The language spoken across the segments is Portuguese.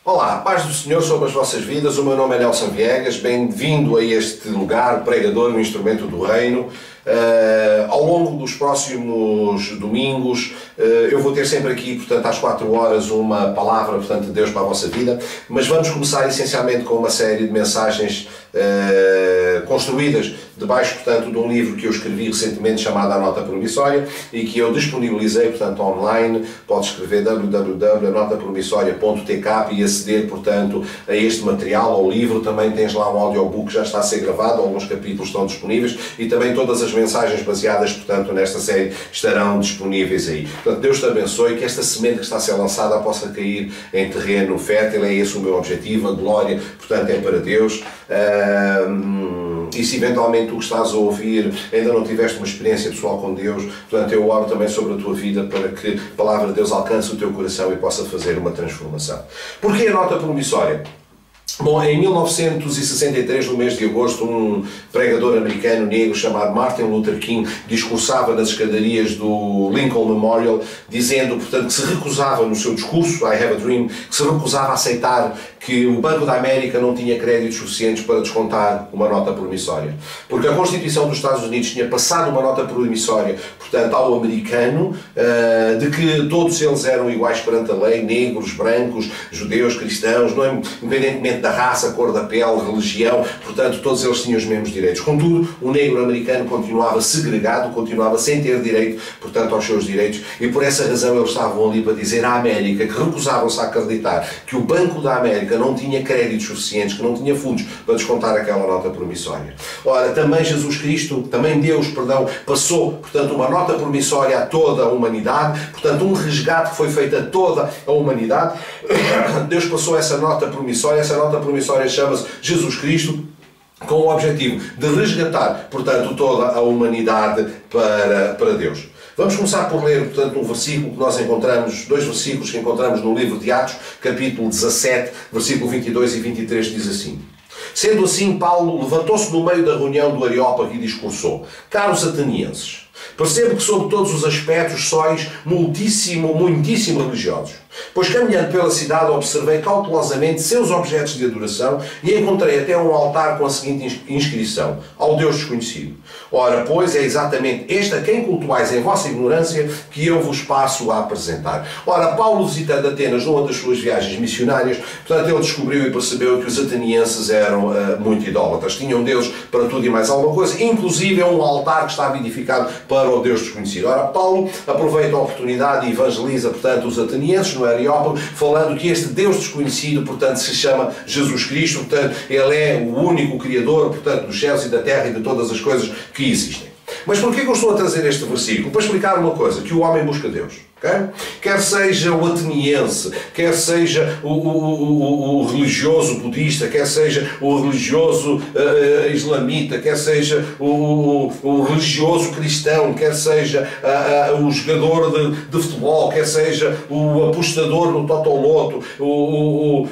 Olá, paz do Senhor sobre as vossas vidas. O meu nome é Nelson Viegas. Bem-vindo a este lugar, pregador, um instrumento do reino. Ao longo dos próximos domingos, eu vou ter sempre aqui, portanto, às 4 horas, uma palavra, portanto, de Deus para a vossa vida. Mas vamos começar essencialmente com uma série de mensagens construídas debaixo, portanto, de um livro que eu escrevi recentemente chamado A Nota Promissória e que eu disponibilizei, portanto, online. Pode escrever www.anotapromissoria.tk e aceder, portanto, a este material, ao livro. Também tens lá um audiobook que já está a ser gravado, alguns capítulos estão disponíveis e também todas as mensagens baseadas, portanto, nesta série estarão disponíveis aí. Portanto, Deus te abençoe, que esta semente que está a ser lançada possa cair em terreno fértil. É esse o meu objetivo, a glória, portanto, é para Deus. E se eventualmente tu que estás a ouvir ainda não tiveste uma experiência pessoal com Deus, portanto eu oro também sobre a tua vida para que a palavra de Deus alcance o teu coração e possa fazer uma transformação. Porquê a nota promissória? Bom, em 1963, no mês de agosto, um pregador americano negro chamado Martin Luther King discursava nas escadarias do Lincoln Memorial, dizendo, portanto, que se recusava no seu discurso, I Have a Dream, que se recusava a aceitar que o Banco da América não tinha créditos suficientes para descontar uma nota promissória. Porque a Constituição dos Estados Unidos tinha passado uma nota promissória, portanto, ao americano, de que todos eles eram iguais perante a lei, negros, brancos, judeus, cristãos, independentemente da raça, cor da pele, religião, portanto, todos eles tinham os mesmos direitos. Contudo, o negro americano continuava segregado, continuava sem ter direito, portanto, aos seus direitos, e por essa razão eles estavam ali para dizer à América, que recusavam-se a acreditar que o Banco da América não tinha créditos suficientes, que não tinha fundos para descontar aquela nota promissória. Ora, também Jesus Cristo, também Deus, perdão, passou, portanto, uma nota promissória a toda a humanidade, portanto, um resgate que foi feito a toda a humanidade. Deus passou essa nota promissória chama-se Jesus Cristo, com o objetivo de resgatar, portanto, toda a humanidade para Deus. Vamos começar por ler, portanto, um versículo que nós encontramos, dois versículos que encontramos no livro de Atos, capítulo 17, versículo 22 e 23, diz assim: Sendo assim, Paulo levantou-se no meio da reunião do Areópago e discursou: Caros atenienses, percebo que sob todos os aspectos sois muitíssimo religiosos. Pois caminhando pela cidade observei cautelosamente seus objetos de adoração e encontrei até um altar com a seguinte inscrição: Ao Deus desconhecido. Ora, pois, é exatamente este a quem cultuais em vossa ignorância que eu vos passo a apresentar. Ora, Paulo, visitando Atenas numa das suas viagens missionárias, portanto, ele descobriu e percebeu que os atenienses eram muito idólatras. Tinham Deus para tudo e mais alguma coisa, inclusive um altar que estava edificado para o Deus desconhecido. Ora, Paulo aproveita a oportunidade e evangeliza, portanto, os atenienses no Areópago, falando que este Deus desconhecido, portanto, se chama Jesus Cristo, portanto, ele é o único Criador, portanto, dos céus e da terra e de todas as coisas que existem. Mas porquê que eu estou a trazer este versículo? Para explicar uma coisa, que o homem busca Deus. Okay? Quer seja o ateniense, quer seja o religioso budista, quer seja o religioso islamita, quer seja o religioso cristão, quer seja o jogador de futebol, quer seja o apostador no totoloto, o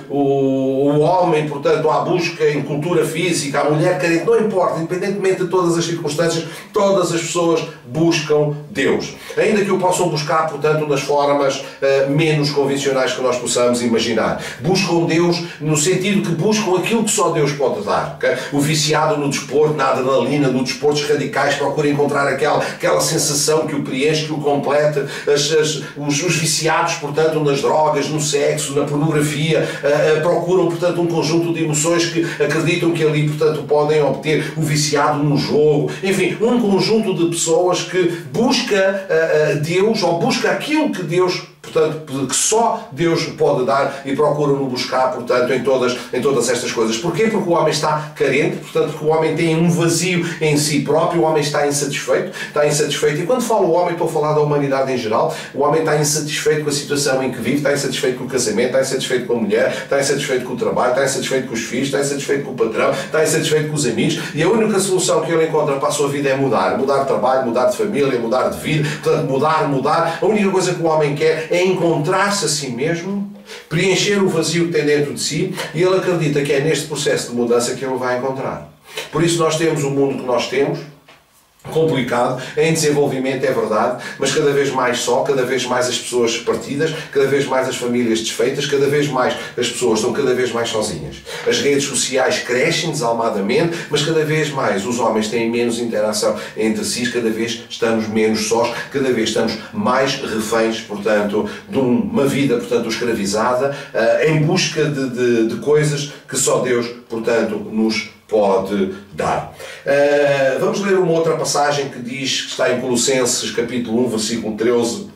homem, portanto, à busca em cultura física, a mulher carente, não importa, independentemente de todas as circunstâncias, todas as pessoas buscam Deus. Ainda que o possam buscar, portanto, nas formas menos convencionais que nós possamos imaginar. Buscam Deus no sentido que buscam aquilo que só Deus pode dar. Okay? O viciado no desporto, na adrenalina, no desportos radicais, procura encontrar aquela sensação que o preenche, que o complete. Os viciados, portanto, nas drogas, no sexo, na pornografia, procuram, portanto, um conjunto de emoções que acreditam que ali, portanto, podem obter. O viciado no jogo. Enfim, um conjunto de pessoas que busca Deus ou busca aquilo que Deus, portanto, que só Deus pode dar e procuram-no buscar, portanto, em todas estas coisas. Porquê? Porque o homem está carente, portanto, porque o homem tem um vazio em si próprio, o homem está insatisfeito, e quando falo o homem, estou a falar da humanidade em geral. O homem está insatisfeito com a situação em que vive, está insatisfeito com o casamento, está insatisfeito com a mulher, está insatisfeito com o trabalho, está insatisfeito com os filhos, está insatisfeito com o patrão, está insatisfeito com os amigos, e a única solução que ele encontra para a sua vida é mudar de trabalho, mudar de família, mudar de vida, portanto, mudar. A única coisa que o homem quer é encontrar-se a si mesmo, preencher o vazio que tem dentro de si, e ele acredita que é neste processo de mudança que ele vai encontrar. Por isso nós temos o mundo que nós temos, complicado, em desenvolvimento, é verdade, mas cada vez mais só, cada vez mais as pessoas partidas, cada vez mais as famílias desfeitas, cada vez mais as pessoas estão cada vez mais sozinhas. As redes sociais crescem desalmadamente, mas cada vez mais os homens têm menos interação entre si, cada vez estamos menos sós, cada vez estamos mais reféns, portanto, de uma vida, portanto, escravizada, em busca de coisas que só Deus, portanto, nos pode dar. Vamos ler uma outra passagem que diz, que está em Colossenses capítulo 1, versículo 13,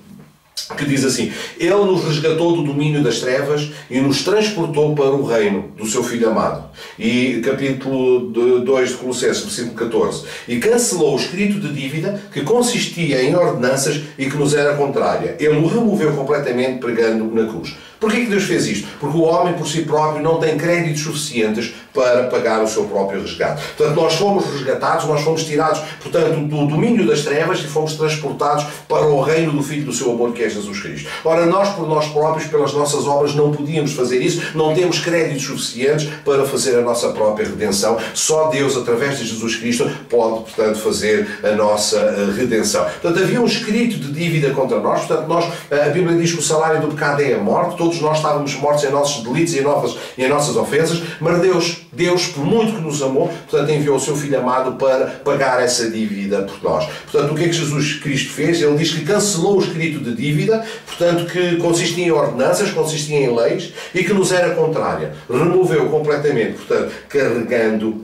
que diz assim: Ele nos resgatou do domínio das trevas e nos transportou para o reino do seu Filho amado. E capítulo 2 de Colossenses, versículo 14. E cancelou o escrito de dívida que consistia em ordenanças e que nos era contrária. Ele o removeu completamente pregando na cruz. Porquê que Deus fez isto? Porque o homem por si próprio não tem créditos suficientes para pagar o seu próprio resgate. Portanto, nós fomos resgatados, nós fomos tirados, portanto, do domínio das trevas e fomos transportados para o reino do Filho do seu amor, que é Jesus Cristo. Ora, nós por nós próprios, pelas nossas obras, não podíamos fazer isso, não temos créditos suficientes para fazer a nossa própria redenção. Só Deus, através de Jesus Cristo, pode, portanto, fazer a nossa redenção. Portanto, havia um escrito de dívida contra nós. Portanto, a Bíblia diz que o salário do pecado é a morte. Todos nós estávamos mortos em nossos delitos e em nossas ofensas, mas Deus, por muito que nos amou, portanto, enviou o seu Filho amado para pagar essa dívida por nós. Portanto, o que é que Jesus Cristo fez? Ele diz que cancelou o escrito de dívida, portanto, que consistia em ordenanças, consistia em leis e que nos era contrária. Removeu completamente, portanto, pregando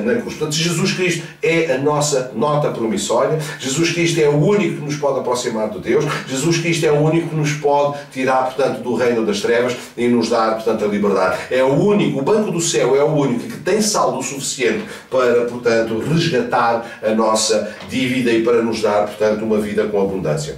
na cruz. Portanto, Jesus Cristo é a nossa nota promissória. Jesus Cristo é o único que nos pode aproximar de Deus. Jesus Cristo é o único que nos pode tirar, portanto, do reino das trevas e nos dar, portanto, a liberdade. É o único, o Banco do Céu é o único que tem saldo suficiente para, portanto, resgatar a nossa dívida e para nos dar, portanto, uma vida com abundância.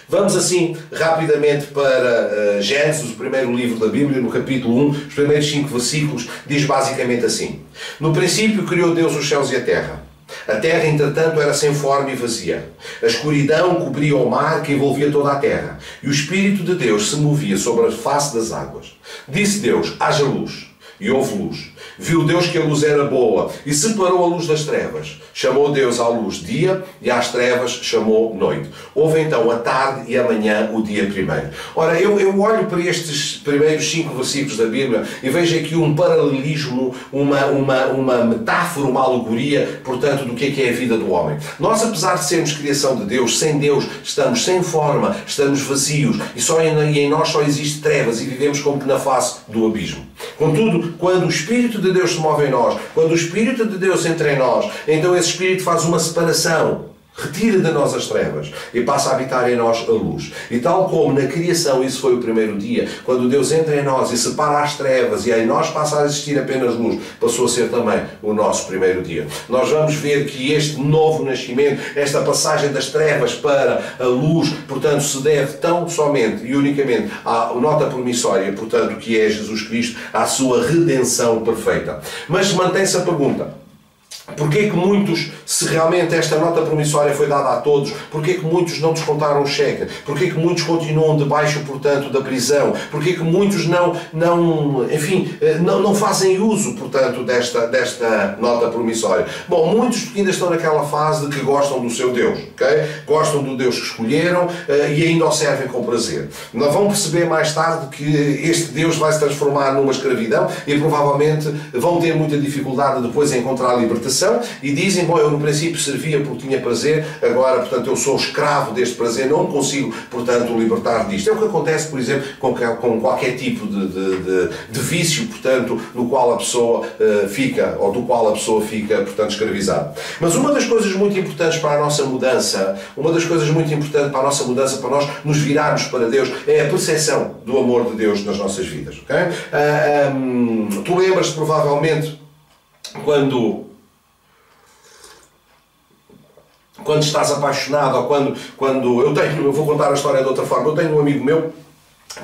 Vamos assim rapidamente para Gênesis, o primeiro livro da Bíblia, no capítulo 1, os primeiros 5 versículos, diz basicamente assim: No princípio criou Deus os céus e a terra. A terra, entretanto, era sem forma e vazia. A escuridão cobria o mar que envolvia toda a terra, e o Espírito de Deus se movia sobre a face das águas. Disse Deus: haja luz, e houve luz. Viu Deus que a luz era boa, e separou a luz das trevas. Chamou Deus à luz dia, e às trevas chamou noite. Houve então a tarde e a manhã, o dia primeiro. Ora, eu olho para estes primeiros 5 versículos da Bíblia e vejo aqui um paralelismo, uma metáfora, uma alegoria, portanto, do que é a vida do homem. Nós, apesar de sermos criação de Deus, sem Deus estamos sem forma, estamos vazios, e em nós só existe trevas, e vivemos como que na face do abismo. Contudo, quando o Espírito de Deus se move em nós, quando o Espírito de Deus entra em nós, então esse Espírito faz uma separação, retira de nós as trevas e passa a habitar em nós a luz. E tal como na criação isso foi o primeiro dia, quando Deus entra em nós e separa as trevas e em nós passa a existir apenas luz, passou a ser também o nosso primeiro dia. Nós vamos ver que este novo nascimento, esta passagem das trevas para a luz, portanto, se deve tão somente e unicamente à nota promissória, portanto, que é Jesus Cristo, à sua redenção perfeita. Mas mantém-se a pergunta: porquê que muitos, se realmente esta nota promissória foi dada a todos, porquê que muitos não descontaram o cheque? Porquê que muitos continuam debaixo, portanto, da prisão? Porquê que muitos não fazem uso, portanto, desta nota promissória? Bom, muitos ainda estão naquela fase de que gostam do seu Deus, ok? Gostam do Deus que escolheram e ainda o servem com prazer. Não vão perceber mais tarde que este Deus vai se transformar numa escravidão e provavelmente vão ter muita dificuldade depois em encontrar a libertação. E dizem: bom, eu no princípio servia porque tinha prazer, agora, portanto, eu sou escravo deste prazer, não consigo, portanto, libertar disto. É o que acontece, por exemplo, com qualquer tipo de vício, portanto, no qual a pessoa fica, ou do qual a pessoa fica, portanto, escravizada. Mas uma das coisas muito importantes para a nossa mudança, para nós nos virarmos para Deus, é a percepção do amor de Deus nas nossas vidas. Okay? Tu lembras-te provavelmente quando estás apaixonado, ou quando eu vou contar a história de outra forma. Eu tenho um amigo meu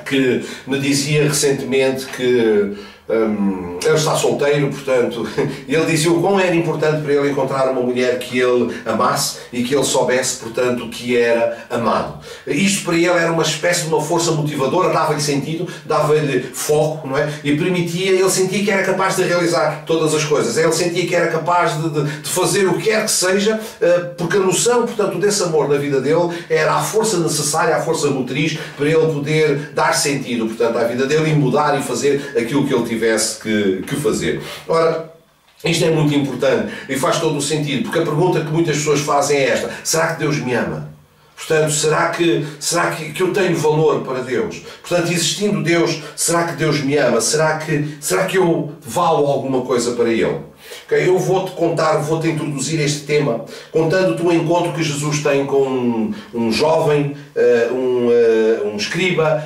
que me dizia recentemente que Ele está solteiro, portanto, ele dizia o quão era importante para ele encontrar uma mulher que ele amasse e que ele soubesse, portanto, que era amado. Isto para ele era uma espécie de uma força motivadora, dava-lhe sentido, dava-lhe foco, não é? E permitia, ele sentia que era capaz de realizar todas as coisas. Ele sentia que era capaz de fazer o que quer que seja, porque a noção, portanto, desse amor na vida dele era a força necessária, a força motriz para ele poder dar sentido, portanto, à vida dele e mudar e fazer aquilo que ele tivesse que fazer. Ora, isto é muito importante e faz todo o sentido, porque a pergunta que muitas pessoas fazem é esta: será que Deus me ama? Portanto, será que eu tenho valor para Deus? Portanto, existindo Deus, será que Deus me ama? Será que eu valo alguma coisa para Ele? Okay? Eu vou-te contar, vou-te introduzir este tema, contando-te o encontro que Jesus tem com um jovem, um escriba,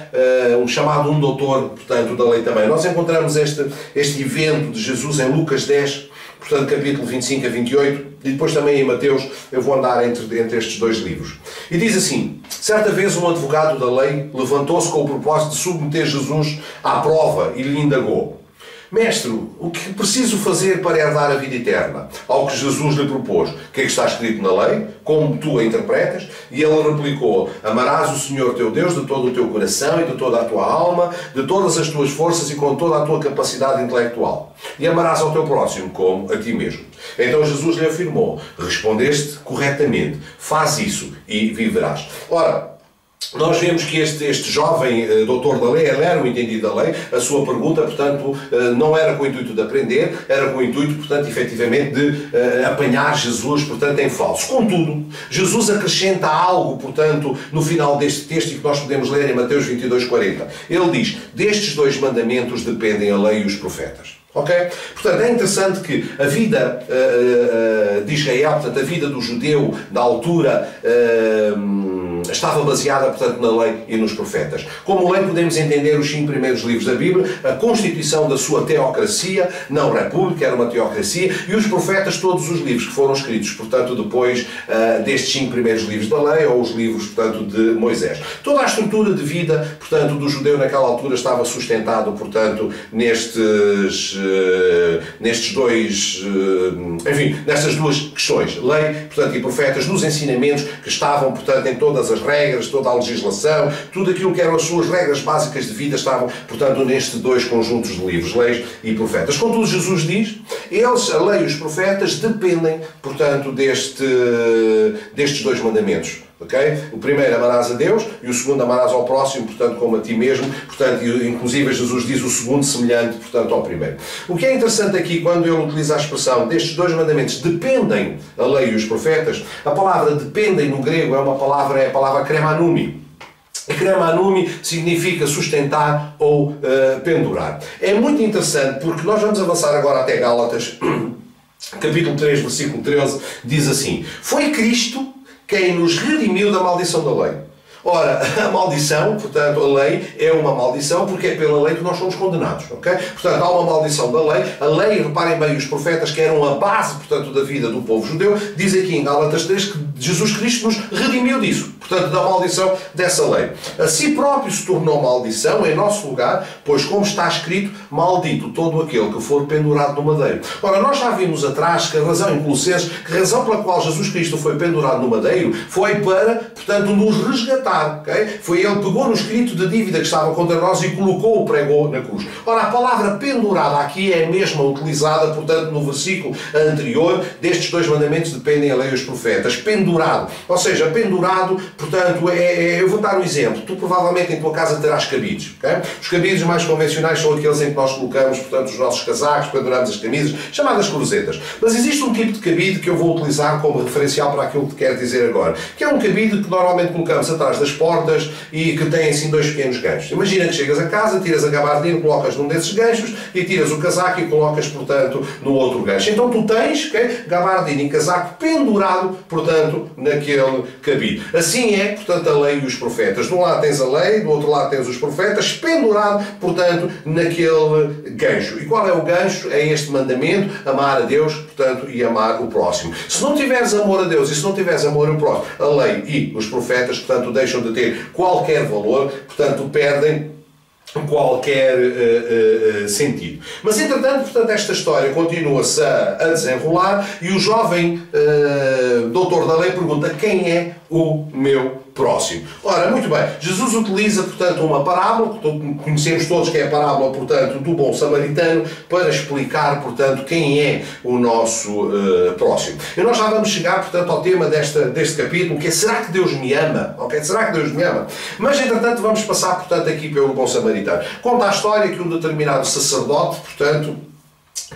chamado um doutor, portanto, da lei também. Nós encontramos este evento de Jesus em Lucas 10, portanto, capítulo 25 a 28, e depois também em Mateus. Eu vou andar entre estes dois livros. E diz assim: certa vez um advogado da lei levantou-se com o propósito de submeter Jesus à prova e lhe indagou: Mestre, o que preciso fazer para herdar a vida eterna? Ao que Jesus lhe propôs: o que é que está escrito na lei? Como tu a interpretas? E ele replicou: amarás o Senhor teu Deus de todo o teu coração e de toda a tua alma, de todas as tuas forças e com toda a tua capacidade intelectual. E amarás ao teu próximo como a ti mesmo. Então Jesus lhe afirmou: respondeste corretamente, faz isso e viverás. Ora, nós vemos que este jovem doutor da lei, ele era um entendido da lei. A sua pergunta, portanto, não era com o intuito de aprender, era com o intuito, portanto, efetivamente, de apanhar Jesus, portanto, em falso. Contudo, Jesus acrescenta algo, portanto, no final deste texto, e que nós podemos ler em Mateus 22:40. Ele diz: destes dois mandamentos dependem a lei e os profetas. Ok? Portanto, é interessante que a vida de Israel, portanto, a vida do judeu da altura, estava baseada, portanto, na lei e nos profetas. Como lei podemos entender os 5 primeiros livros da Bíblia, a constituição da sua teocracia, não república, era uma teocracia, e os profetas, todos os livros que foram escritos, portanto, depois destes 5 primeiros livros da lei, ou os livros, portanto, de Moisés. Toda a estrutura de vida, portanto, do judeu naquela altura estava sustentado, portanto, nestas duas questões, lei, portanto, e profetas, nos ensinamentos que estavam, portanto, em todas as regras, toda a legislação, tudo aquilo que eram as suas regras básicas de vida estavam, portanto, nestes dois conjuntos de livros, leis e profetas. Contudo, Jesus diz, a lei e os profetas dependem, portanto, destes dois mandamentos. Okay? O primeiro, amarás a Deus, e o segundo, amarás ao próximo, portanto, como a ti mesmo. Portanto, inclusive Jesus diz o segundo semelhante, portanto, ao primeiro. O que é interessante aqui, quando ele utiliza a expressão destes dois mandamentos dependem a lei e os profetas, a palavra dependem no grego é a palavra kremanumi. E kremanumi significa sustentar ou pendurar. É muito interessante porque nós vamos avançar agora até Gálatas, capítulo 3, versículo 13, diz assim: foi Cristo quem nos redimiu da maldição da lei. Ora, a maldição, portanto, a lei é uma maldição porque é pela lei que nós somos condenados, ok? Portanto, há uma maldição da lei. A lei, reparem bem, os profetas, que eram a base, portanto, da vida do povo judeu, diz aqui em Gálatas 3 que Jesus Cristo nos redimiu disso, portanto, da maldição dessa lei. A si próprio se tornou maldição em nosso lugar, pois, como está escrito, maldito todo aquele que for pendurado no madeiro. Ora, nós já vimos atrás que a razão, em Colossenses, que a razão pela qual Jesus Cristo foi pendurado no madeiro foi para, portanto, nos resgatar. Okay? Foi ele que pegou no escrito de dívida que estava contra nós e colocou, pregou na cruz. Ora, a palavra pendurada aqui é a mesma utilizada, portanto, no versículo anterior, destes dois mandamentos dependem a lei e os profetas. Pendurado. Ou seja, pendurado, portanto, eu vou dar um exemplo. Tu provavelmente em tua casa terás cabides. Okay? Os cabides mais convencionais são aqueles em que nós colocamos, portanto, os nossos casacos, penduramos as camisas, chamadas cruzetas. Mas existe um tipo de cabide que eu vou utilizar como referencial para aquilo que te quero dizer agora, que é um cabide que normalmente colocamos atrás das portas e que tem assim dois pequenos ganchos. Imagina que chegas a casa, tiras a gabardina, colocas num desses ganchos e tiras o casaco e colocas, portanto, no outro gancho. Então tu tens, okay, gabardina e casaco pendurado, portanto, naquele cabide. Assim é, portanto, a lei e os profetas. De um lado tens a lei, do outro lado tens os profetas, pendurado, portanto, naquele gancho. E qual é o gancho? É este mandamento: amar a Deus, portanto, e amar o próximo. Se não tiveres amor a Deus e se não tiveres amor ao próximo, a lei e os profetas, portanto, deixam de ter qualquer valor, portanto, perdem qualquer sentido. Mas, entretanto, portanto, esta história continua-se a desenrolar e o jovem doutor da lei pergunta: quem é o meu próximo? Ora, muito bem, Jesus utiliza, portanto, uma parábola, que conhecemos todos, que é a parábola, portanto, do bom samaritano, para explicar, portanto, quem é o nosso próximo. E nós já vamos chegar, portanto, ao tema deste capítulo, que é: será que Deus me ama? Ok? Será que Deus me ama? Mas, entretanto, vamos passar, portanto, aqui pelo bom samaritano. Conta a história que um determinado sacerdote, portanto,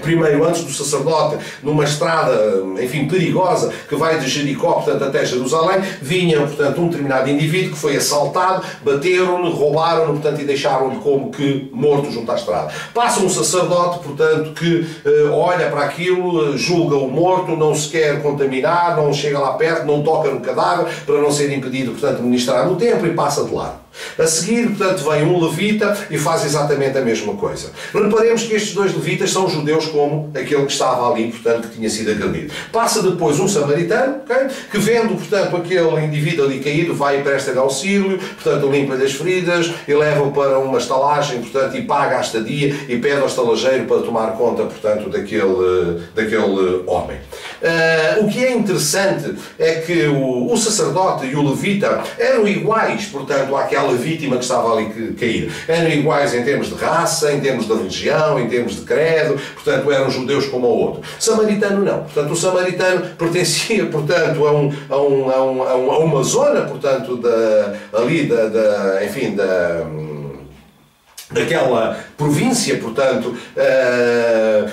primeiro, antes do sacerdote, numa estrada, enfim, perigosa, que vai de Jericó, portanto, até Jerusalém, vinha, portanto, um determinado indivíduo que foi assaltado, bateram-no, roubaram-no, portanto, e deixaram-no como que morto junto à estrada. Passa um sacerdote, portanto, que olha para aquilo, julga-o morto, não se quer contaminar, não chega lá perto, não toca no cadáver, para não ser impedido, portanto, de ministrar no templo, e passa de lado. A seguir, portanto, vem um levita e faz exatamente a mesma coisa. Reparemos que estes dois levitas são judeus como aquele que estava ali, portanto, que tinha sido agredido. Passa depois um samaritano, okay, que vendo, portanto, aquele indivíduo ali caído, vai e presta-lhe auxílio, portanto, limpa-lhe as feridas e leva-o para uma estalagem, portanto, e paga a estadia e pede ao estalageiro para tomar conta, portanto, daquele homem. O que é interessante é que o sacerdote e o levita eram iguais, portanto, àquela vítima que estava ali caída. Eram iguais em termos de raça, em termos de religião, em termos de credo, portanto, eram judeus como o outro. Samaritano não. Portanto, o samaritano pertencia, portanto, a uma zona, portanto, daquela província, portanto,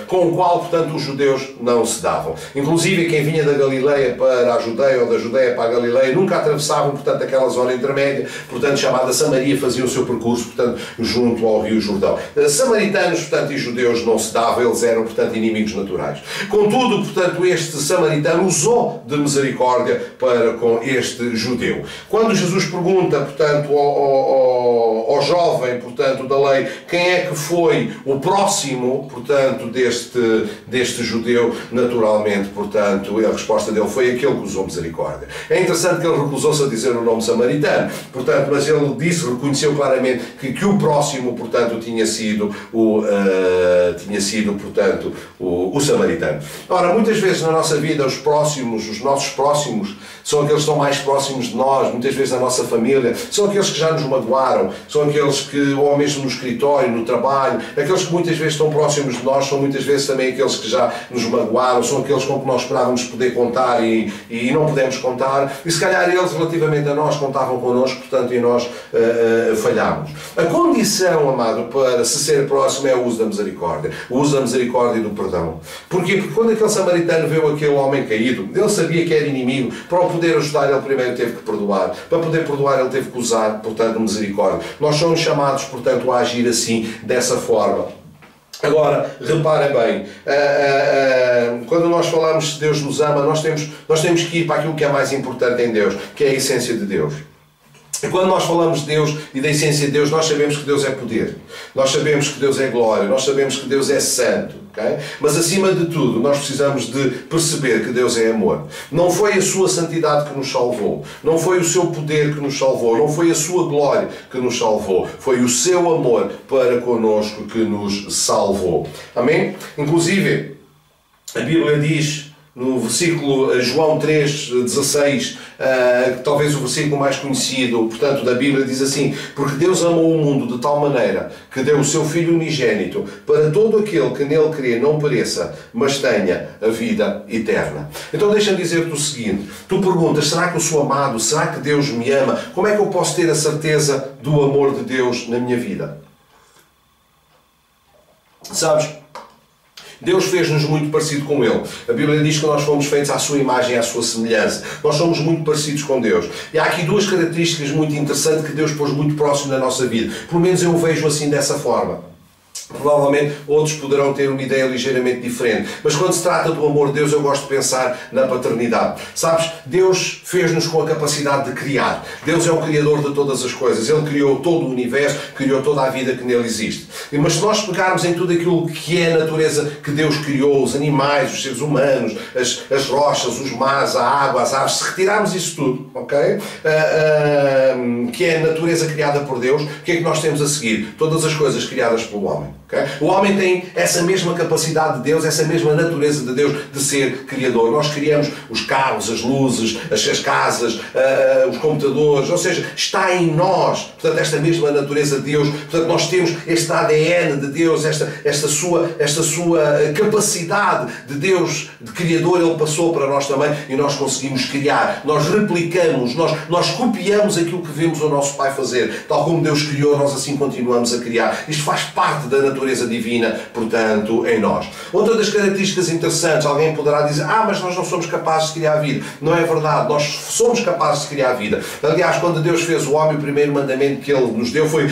com o qual, portanto, os judeus não se davam. Inclusive, quem vinha da Galileia para a Judeia ou da Judeia para a Galileia nunca atravessavam, portanto, aquela zona intermédia, portanto, chamada Samaria, faziam o seu percurso, portanto, junto ao Rio Jordão. Samaritanos, portanto, e judeus não se davam, eles eram, portanto, inimigos naturais. Contudo, portanto, este samaritano usou de misericórdia para com este judeu. Quando Jesus pergunta, portanto, ao jovem, portanto, da lei, quem é que foi o próximo, portanto, deste judeu, naturalmente, portanto, a resposta dele foi aquele que usou misericórdia. É interessante que ele recusou-se a dizer o nome samaritano, portanto, mas ele reconheceu claramente que o próximo, portanto, tinha sido portanto, o samaritano. Ora, muitas vezes na nossa vida, os nossos próximos, são aqueles que estão mais próximos de nós, muitas vezes da nossa família, são aqueles que já nos magoaram, são aqueles que, ou mesmo no escritório, no trabalho, aqueles que muitas vezes estão próximos de nós, são muitas vezes também aqueles que já nos magoaram, são aqueles com que nós esperávamos poder contar e não pudemos contar, e se calhar eles, relativamente a nós, contavam connosco, portanto, e nós falhámos. A condição, amado, para se ser próximo é o uso da misericórdia, o uso da misericórdia e do perdão. Porquê? Porque quando aquele samaritano viu aquele homem caído, ele sabia que era inimigo, para o poder ajudar, ele primeiro teve que perdoar. Para poder perdoar, ele teve que usar, portanto, misericórdia. Nós somos chamados, portanto, a agir assim, dessa forma. Agora, reparem bem, quando nós falamos que Deus nos ama, nós temos que ir para aquilo que é mais importante em Deus, que é a essência de Deus. E quando nós falamos de Deus e da essência de Deus, nós sabemos que Deus é poder, nós sabemos que Deus é glória, nós sabemos que Deus é santo, okay? Mas acima de tudo, nós precisamos de perceber que Deus é amor. Não foi a sua santidade que nos salvou, não foi o seu poder que nos salvou, não foi a sua glória que nos salvou, foi o seu amor para connosco que nos salvou. Amém? Inclusive, a Bíblia diz, no versículo João 3,16, talvez o versículo mais conhecido, portanto, da Bíblia, diz assim: porque Deus amou o mundo de tal maneira que deu o seu Filho unigênito para todo aquele que nele crê não pereça, mas tenha a vida eterna. Então deixa-me dizer-te o seguinte: tu perguntas, será que eu sou amado? Será que Deus me ama? Como é que eu posso ter a certeza do amor de Deus na minha vida? Sabes, Deus fez-nos muito parecido com Ele. A Bíblia diz que nós fomos feitos à sua imagem e à sua semelhança. Nós somos muito parecidos com Deus. E há aqui duas características muito interessantes que Deus pôs muito próximo na nossa vida. Pelo menos eu o vejo assim, dessa forma. Provavelmente outros poderão ter uma ideia ligeiramente diferente. Mas quando se trata do amor de Deus, eu gosto de pensar na paternidade. Sabes, Deus fez-nos com a capacidade de criar. Deus é o Criador de todas as coisas. Ele criou todo o universo, criou toda a vida que nele existe. Mas se nós pegarmos em tudo aquilo que é a natureza que Deus criou, os animais, os seres humanos, as rochas, os mares, a água, as aves, se retirarmos isso tudo, ok? Que é a natureza criada por Deus, o que é que nós temos a seguir? Todas as coisas criadas pelo homem. Okay? O homem tem essa mesma capacidade de Deus, essa mesma natureza de Deus de ser criador. Nós criamos os carros, as luzes, as casas, os computadores, ou seja, está em nós, portanto, esta mesma natureza de Deus. Portanto, nós temos este ADN de Deus, esta sua capacidade de Deus, de criador, Ele passou para nós também e nós conseguimos criar. Nós replicamos, nós copiamos aquilo que vemos o nosso Pai fazer. Tal como Deus criou, nós assim continuamos a criar. Isto faz parte da natureza divina, portanto, em nós. Outra das características interessantes, alguém poderá dizer, mas nós não somos capazes de criar a vida. Não é verdade, nós somos capazes de criar a vida. Aliás, quando Deus fez o homem, o primeiro mandamento que Ele nos deu foi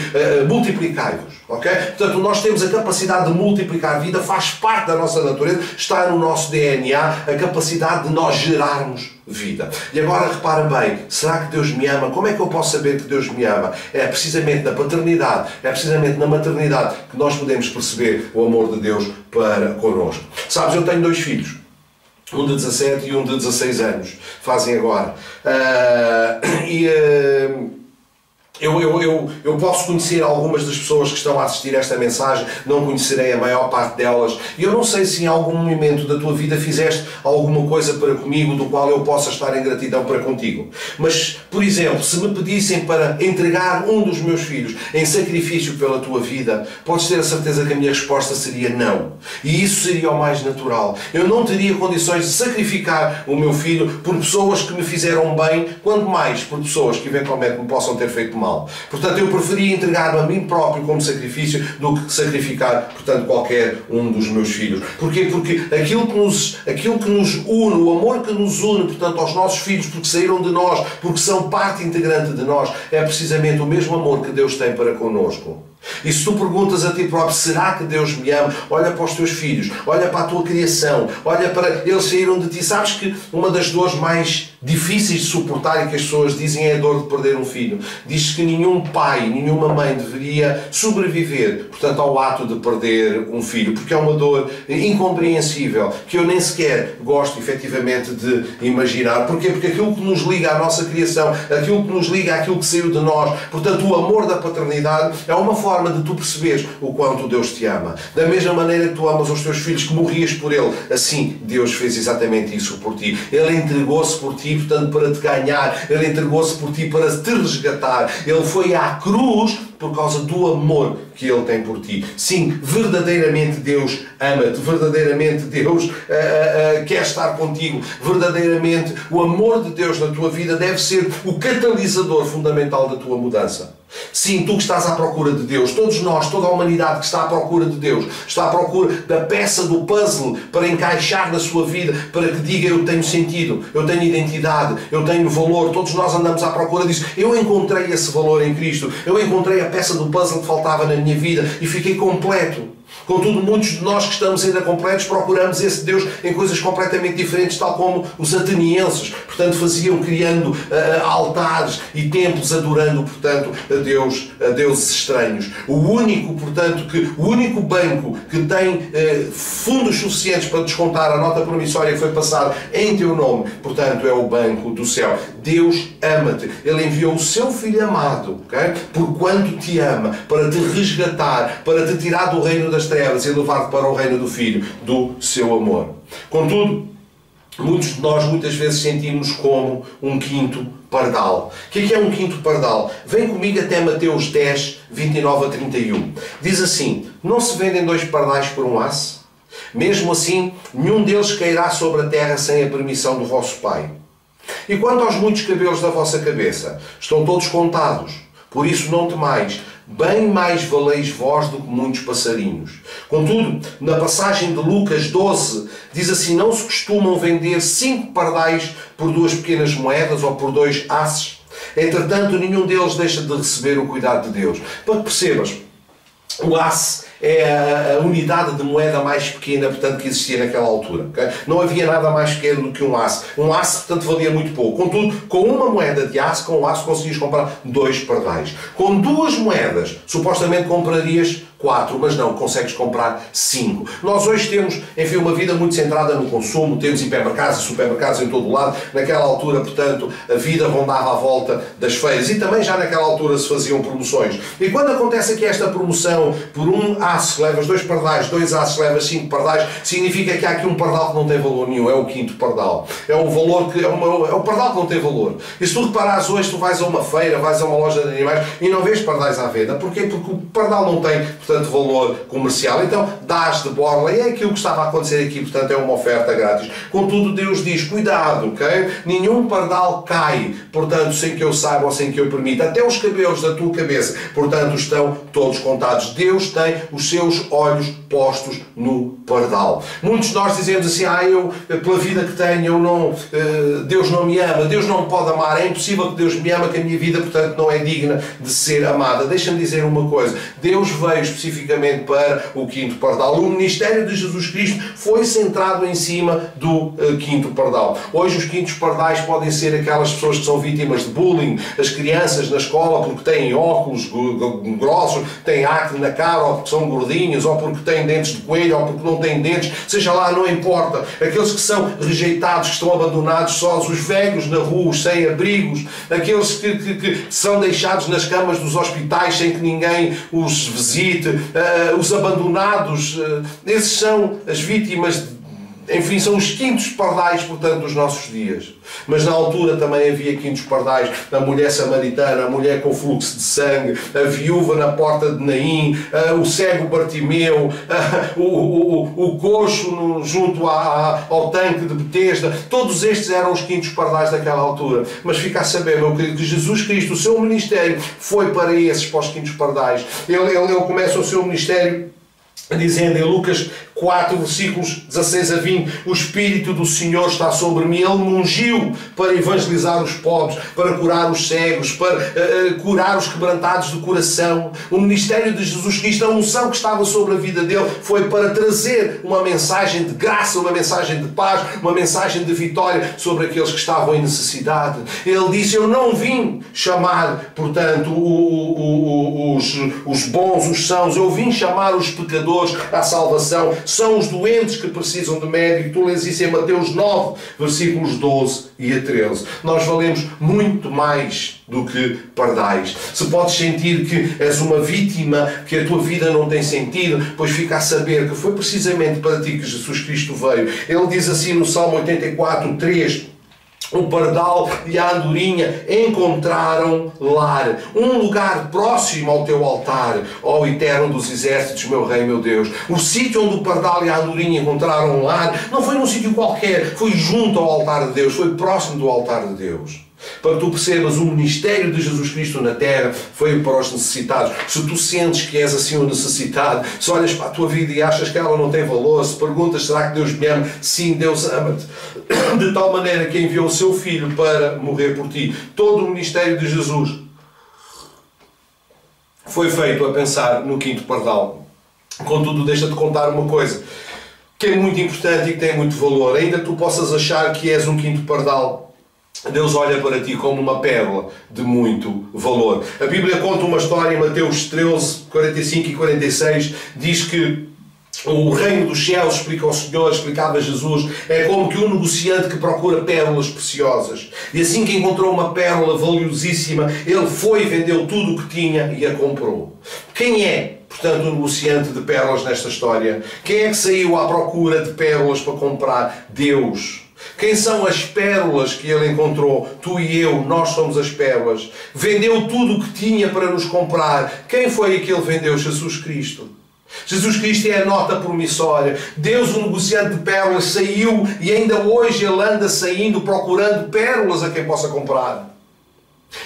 multiplicai-vos. Okay? Portanto, nós temos a capacidade de multiplicar a vida, faz parte da nossa natureza, está no nosso DNA, a capacidade de nós gerarmos vida. E agora repara bem, será que Deus me ama? Como é que eu posso saber que Deus me ama? É precisamente na paternidade, é precisamente na maternidade que nós podemos perceber o amor de Deus para connosco. Sabes, eu tenho 2 filhos. Um de 17 e um de 16 anos. Fazem agora. Eu posso conhecer algumas das pessoas que estão a assistir a esta mensagem, não conhecerei a maior parte delas, e eu não sei se em algum momento da tua vida fizeste alguma coisa para comigo do qual eu possa estar em gratidão para contigo. Mas, por exemplo, se me pedissem para entregar um dos meus filhos em sacrifício pela tua vida, podes ter a certeza que a minha resposta seria não. E isso seria o mais natural. Eu não teria condições de sacrificar o meu filho por pessoas que me fizeram bem, quanto mais por pessoas que eventualmente me possam ter feito mal. Portanto, eu preferia entregar-me a mim próprio como sacrifício do que sacrificar, portanto, qualquer um dos meus filhos. Porquê? Porque aquilo que nos une, o amor que nos une, portanto, aos nossos filhos, porque saíram de nós, porque são parte integrante de nós, é precisamente o mesmo amor que Deus tem para connosco. E se tu perguntas a ti próprio, será que Deus me ama? Olha para os teus filhos, olha para a tua criação, olha para eles saíram de ti. Sabes que uma das dores mais difíceis de suportar e que as pessoas dizem é a dor de perder um filho. Diz que nenhum pai, nenhuma mãe deveria sobreviver, portanto, ao ato de perder um filho, porque é uma dor incompreensível, que eu nem sequer gosto efetivamente de imaginar. Porquê? Porque aquilo que nos liga à nossa criação, aquilo que nos liga àquilo que saiu de nós, portanto, o amor da paternidade é uma forma de tu perceberes o quanto Deus te ama. Da mesma maneira que tu amas os teus filhos, que morrias por ele, assim Deus fez exatamente isso por ti. Ele entregou-se por ti, portanto, para te ganhar. Ele entregou-se por ti para te resgatar. Ele foi à cruz por causa do amor que Ele tem por ti. Sim, verdadeiramente Deus ama-te, verdadeiramente Deus quer estar contigo, verdadeiramente o amor de Deus na tua vida deve ser o catalisador fundamental da tua mudança. Sim, tu que estás à procura de Deus, todos nós, toda a humanidade que está à procura de Deus, está à procura da peça do puzzle para encaixar na sua vida, para que diga eu tenho sentido, eu tenho identidade, eu tenho valor. Todos nós andamos à procura disso. Eu encontrei esse valor em Cristo, eu encontrei a peça do puzzle que faltava na minha vida e fiquei completo. Contudo, muitos de nós que estamos ainda completos procuramos esse Deus em coisas completamente diferentes, tal como os atenienses, portanto, faziam criando altares e templos adorando, portanto, a deuses estranhos. O único banco que tem fundos suficientes para descontar a nota promissória que foi passada em teu nome, portanto, é o banco do céu. Deus ama-te. Ele enviou o seu Filho amado, okay? Por quanto te ama, para te resgatar, para te tirar do reino das trevas e levar-te para o reino do Filho, do seu amor. Contudo, muitos de nós muitas vezes sentimos como um quinto pardal. O que é um quinto pardal? Vem comigo até Mateus 10, 29 a 31. Diz assim: não se vendem 2 pardais por um asse? Mesmo assim, nenhum deles cairá sobre a terra sem a permissão do vosso Pai. E quanto aos muitos cabelos da vossa cabeça, estão todos contados. Por isso não temais, bem mais valeis vós do que muitos passarinhos. Contudo, na passagem de Lucas 12, diz assim: não se costumam vender 5 pardais por 2 pequenas moedas ou por 2 asses? Entretanto, nenhum deles deixa de receber o cuidado de Deus. Para que percebas, o asse é a unidade de moeda mais pequena, portanto, que existia naquela altura. Okay? Não havia nada mais pequeno do que um aço. Um aço, portanto, valia muito pouco. Contudo, com uma moeda de aço, com o aço conseguias comprar 2 pardais. Com 2 moedas, supostamente comprarias 4, mas não, consegues comprar 5. Nós hoje temos, enfim, uma vida muito centrada no consumo, temos hipermercados e supermercados em todo o lado. Naquela altura, portanto, a vida rondava à volta das feiras e também já naquela altura se faziam promoções. E quando acontece aqui esta promoção, por um aço levas 2 pardais, 2 aços levas 5 pardais, significa que há aqui um pardal que não tem valor nenhum, é o 5º pardal. É um valor que é o pardal que não tem valor. E se tu reparares hoje, tu vais a uma feira, vais a uma loja de animais e não vês pardais à venda. Porquê? Porque o pardal não tem, portanto, valor comercial. Então, dás de borla, e é aquilo que estava a acontecer aqui, portanto, é uma oferta grátis. Contudo, Deus diz, cuidado, ok? Nenhum pardal cai, portanto, sem que eu saiba ou sem que eu permita. Até os cabelos da tua cabeça, portanto, estão todos contados. Deus tem os seus olhos postos no pardal. Muitos de nós dizemos assim, eu, pela vida que tenho, eu não, Deus não me ama, Deus não me pode amar, é impossível que Deus me ama, que a minha vida, portanto, não é digna de ser amada. Deixa-me dizer uma coisa, Deus veio especificamente para o 5º pardal. O ministério de Jesus Cristo foi centrado em cima do 5º pardal. Hoje os 5º pardais podem ser aquelas pessoas que são vítimas de bullying, as crianças na escola porque têm óculos grossos, têm acne na cara, ou porque são gordinhos, ou porque têm dentes de coelho, ou porque não têm dentes, seja lá, não importa. Aqueles que são rejeitados, que estão abandonados sós, os velhos na rua, os sem abrigos, aqueles que são deixados nas camas dos hospitais sem que ninguém os visite, os abandonados, esses são as vítimas, enfim, são os 5º pardais, portanto, dos nossos dias. Mas na altura também havia 5º pardais, a mulher samaritana, a mulher com fluxo de sangue, a viúva na porta de Naim, o cego Bartimeu, o coxo junto ao tanque de Betesda. Todos estes eram os 5º pardais daquela altura. Mas fica a saber, meu querido, que Jesus Cristo, o seu ministério foi para esses, para os 5º pardais. Ele começa o seu ministério dizendo em Lucas 4, versículos 16 a 20, o Espírito do Senhor está sobre mim, Ele me ungiu para evangelizar os pobres, para curar os cegos, para curar os quebrantados do coração. O ministério de Jesus Cristo, a unção que estava sobre a vida dele, foi para trazer uma mensagem de graça, uma mensagem de paz, uma mensagem de vitória sobre aqueles que estavam em necessidade. Ele disse, eu não vim chamar, portanto, os bons, os sãos, eu vim chamar os pecadores à salvação. São os doentes que precisam de médico. Tu lês isso em Mateus 9, versículos 12 e a 13. Nós valemos muito mais do que pardais. Se podes sentir que és uma vítima, que a tua vida não tem sentido, pois fica a saber que foi precisamente para ti que Jesus Cristo veio. Ele diz assim no Salmo 84, 3, o pardal e a andorinha encontraram lar, um lugar próximo ao teu altar, ó Eterno dos exércitos, meu Rei, meu Deus. O sítio onde o pardal e a andorinha encontraram lar não foi num sítio qualquer, foi junto ao altar de Deus, foi próximo do altar de Deus. Para que tu percebas, o ministério de Jesus Cristo na terra foi para os necessitados. Se tu sentes que és assim um necessitado, se olhas para a tua vida e achas que ela não tem valor, se perguntas, será que Deus me ama? Sim, Deus ama-te. De tal maneira que enviou o seu Filho para morrer por ti. Todo o ministério de Jesus foi feito a pensar no 5º pardal. Contudo, deixa-te contar uma coisa que é muito importante e que tem muito valor. Ainda que tu possas achar que és um 5º pardal, Deus olha para ti como uma pérola de muito valor. A Bíblia conta uma história em Mateus 13, 45 e 46, diz que o reino dos céus, explica o Senhor, explicava Jesus, é como que um negociante que procura pérolas preciosas. E assim que encontrou uma pérola valiosíssima, ele foi e vendeu tudo o que tinha e a comprou. Quem é, portanto, o negociante de pérolas nesta história? Quem é que saiu à procura de pérolas para comprar? Deus. Quem são as pérolas que ele encontrou? Tu e eu, nós somos as pérolas. Vendeu tudo o que tinha para nos comprar. Quem foi que ele vendeu? Jesus Cristo. Jesus Cristo é a nota promissória. Deus, o negociante de pérolas, saiu e ainda hoje ele anda saindo procurando pérolas a quem possa comprar.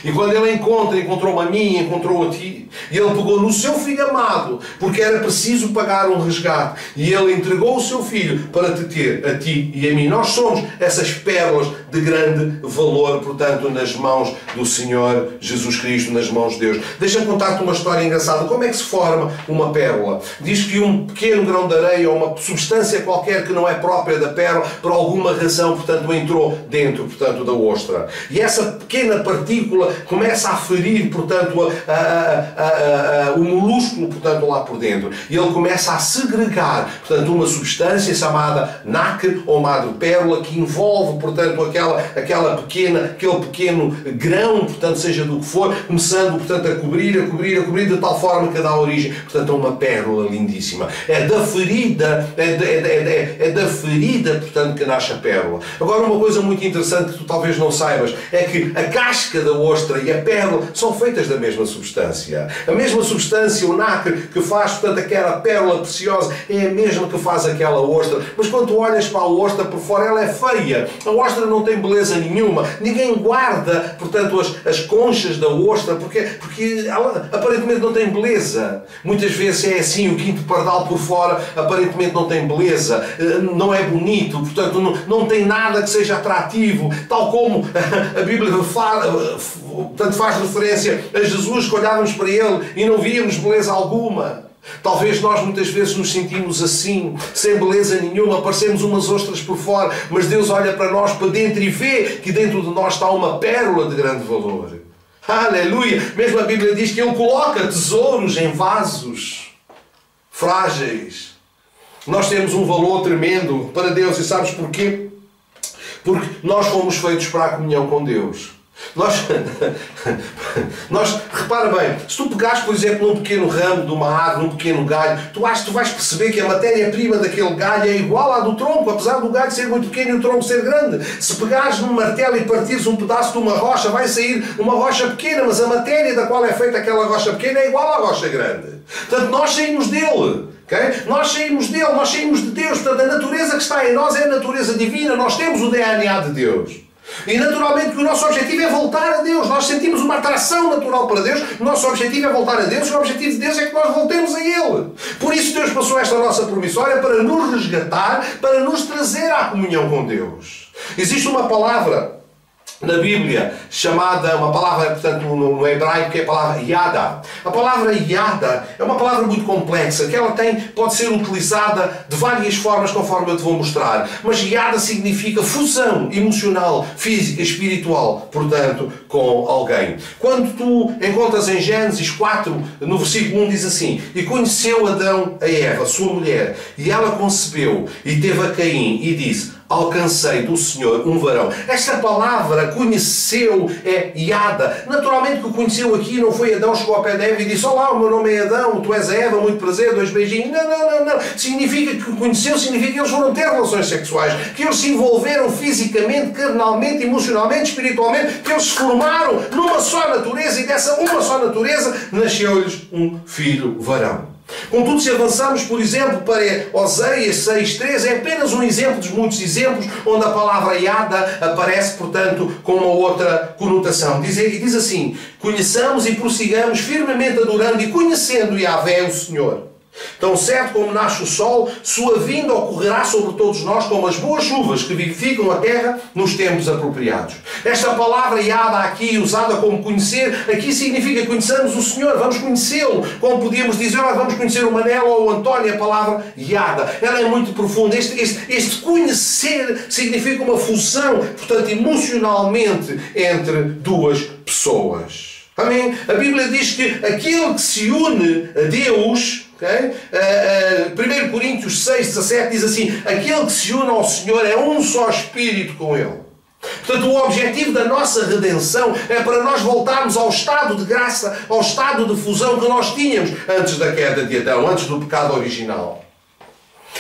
E quando ele encontrou-me a mim, encontrou a ti. E ele pegou no seu filho amado, porque era preciso pagar um resgate. E ele entregou o seu filho para te ter, a ti e a mim. Nós somos essas pérolas de grande valor, portanto, nas mãos do Senhor Jesus Cristo, nas mãos de Deus. Deixa-me contar-te uma história engraçada. Como é que se forma uma pérola? Diz que um pequeno grão de areia ou uma substância qualquer que não é própria da pérola, por alguma razão, portanto, entrou dentro, portanto, da ostra. E essa pequena partícula começa a ferir, portanto, o molúsculo, portanto, lá por dentro. E ele começa a segregar, portanto, uma substância chamada nacre ou madrepérola, que envolve, portanto, aquele pequeno grão, portanto, seja do que for, começando, portanto, a cobrir, de tal forma que dá origem, portanto, a uma pérola lindíssima. É da ferida, portanto, que nasce a pérola. Agora, uma coisa muito interessante que tu talvez não saibas, é que a casca da ostra e a pérola são feitas da mesma substância. A mesma substância, o nacre, que faz, portanto, aquela pérola preciosa, é a mesma que faz aquela ostra. Mas quando tu olhas para a ostra por fora, ela é feia. A ostra não tem beleza nenhuma. Ninguém guarda, portanto, as conchas da ostra, porque ela aparentemente não tem beleza. Muitas vezes é assim, o quinto pardal por fora aparentemente não tem beleza, não é bonito, portanto, não tem nada que seja atrativo, tal como a Bíblia portanto, faz referência a Jesus, que olhávamos para Ele e não víamos beleza alguma. Talvez nós muitas vezes nos sentimos assim, sem beleza nenhuma, parecemos umas ostras por fora, mas Deus olha para nós, para dentro, e vê que dentro de nós está uma pérola de grande valor. Aleluia! Mesmo a Bíblia diz que Ele coloca tesouros em vasos frágeis. Nós temos um valor tremendo para Deus, e sabes porquê? Porque nós fomos feitos para a comunhão com Deus. Repara bem, se tu pegares, por exemplo, num pequeno ramo de uma árvore, num pequeno galho, tu vais perceber que a matéria-prima daquele galho é igual à do tronco, apesar do galho ser muito pequeno e o tronco ser grande. Se pegares num martelo e partires um pedaço de uma rocha, vai sair uma rocha pequena, mas a matéria da qual é feita aquela rocha pequena é igual à rocha grande. Portanto, nós saímos dele. Okay? Nós saímos dele, nós saímos de Deus. Portanto, a natureza que está em nós é a natureza divina. Nós temos o DNA de Deus. E naturalmente que o nosso objetivo é voltar a Deus. Nós sentimos uma atração natural para Deus. O nosso objetivo é voltar a Deus. E o objetivo de Deus é que nós voltemos a Ele. Por isso Deus passou esta nossa promissória para nos resgatar, para nos trazer à comunhão com Deus. Existe uma palavra na Bíblia, chamada, uma palavra, portanto, no hebraico, que é a palavra yada. A palavra yada é uma palavra muito complexa, que ela pode ser utilizada de várias formas, conforme eu te vou mostrar. Mas yada significa fusão emocional, física, espiritual, portanto, com alguém. Quando tu encontras em Gênesis 4, no versículo 1, diz assim: e conheceu Adão a Eva, sua mulher, e ela concebeu, e teve a Caim, e disse: alcancei do Senhor um varão. Esta palavra conheceu é yada. Naturalmente que o conheceu aqui não foi Adão, chegou ao pé de Eva e disse: olá, o meu nome é Adão, tu és a Eva, muito prazer, 2 beijinhos. Não. Significa que conheceu, significa que eles foram ter relações sexuais, que eles se envolveram fisicamente, carnalmente, emocionalmente, espiritualmente, que eles se formaram numa só natureza, e dessa uma só natureza nasceu-lhes um filho varão. Contudo, se avançarmos, por exemplo, para Oséias 6.3, é apenas um exemplo dos muitos exemplos onde a palavra yada aparece, portanto, com uma outra conotação. Diz assim: conheçamos e prossigamos firmemente adorando e conhecendo Yahvé, o Senhor. Tão certo como nasce o sol, sua vinda ocorrerá sobre todos nós como as boas chuvas que vivificam a terra nos tempos apropriados. Esta palavra yada aqui, usada como conhecer, aqui significa conheçamos o Senhor, vamos conhecê-lo. Como podíamos dizer, vamos conhecer o Manel ou o António, a palavra yada. Ela é muito profunda. Este conhecer significa uma fusão, portanto, emocionalmente entre duas pessoas. Amém? A Bíblia diz que aquele que se une a Deus, okay? 1 Coríntios 6.17 diz assim: aquele que se une ao Senhor é um só espírito com Ele. Portanto, o objetivo da nossa redenção é para nós voltarmos ao estado de graça, ao estado de fusão que nós tínhamos antes da queda de Adão, antes do pecado original.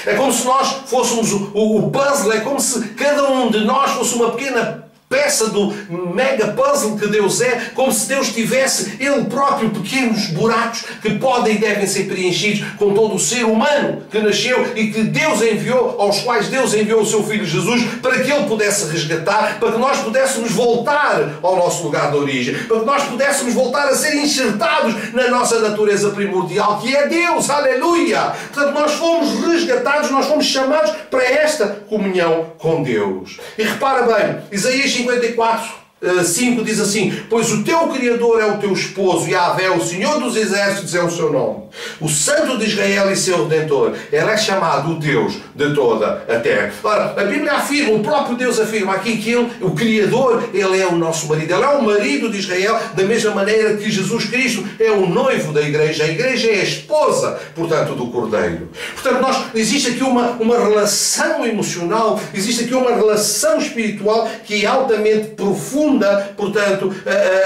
É como se nós fôssemos o puzzle, é como se cada um de nós fosse uma pequena peça do mega puzzle que Deus é, como se Deus tivesse Ele próprio pequenos buracos que podem e devem ser preenchidos com todo o ser humano que nasceu e que Deus enviou, aos quais Deus enviou o seu Filho Jesus para que Ele pudesse resgatar, para que nós pudéssemos voltar ao nosso lugar de origem, para que nós pudéssemos voltar a ser enxertados na nossa natureza primordial, que é Deus. Aleluia! Portanto, nós fomos resgatados, nós fomos chamados para esta comunhão com Deus. E repara bem, Isaías 54:5 diz assim: pois o teu Criador é o teu esposo, Yahvé, o Senhor dos Exércitos, é o seu nome, o Santo de Israel e seu Redentor. Ele é chamado o Deus de toda a terra. Ora, a Bíblia afirma, o próprio Deus afirma aqui que Ele, o Criador, Ele é o nosso marido. Ele é o marido de Israel, da mesma maneira que Jesus Cristo é o noivo da igreja. A igreja é a esposa, portanto, do Cordeiro. Portanto, existe aqui uma relação emocional, existe aqui uma relação espiritual que é altamente profunda, portanto,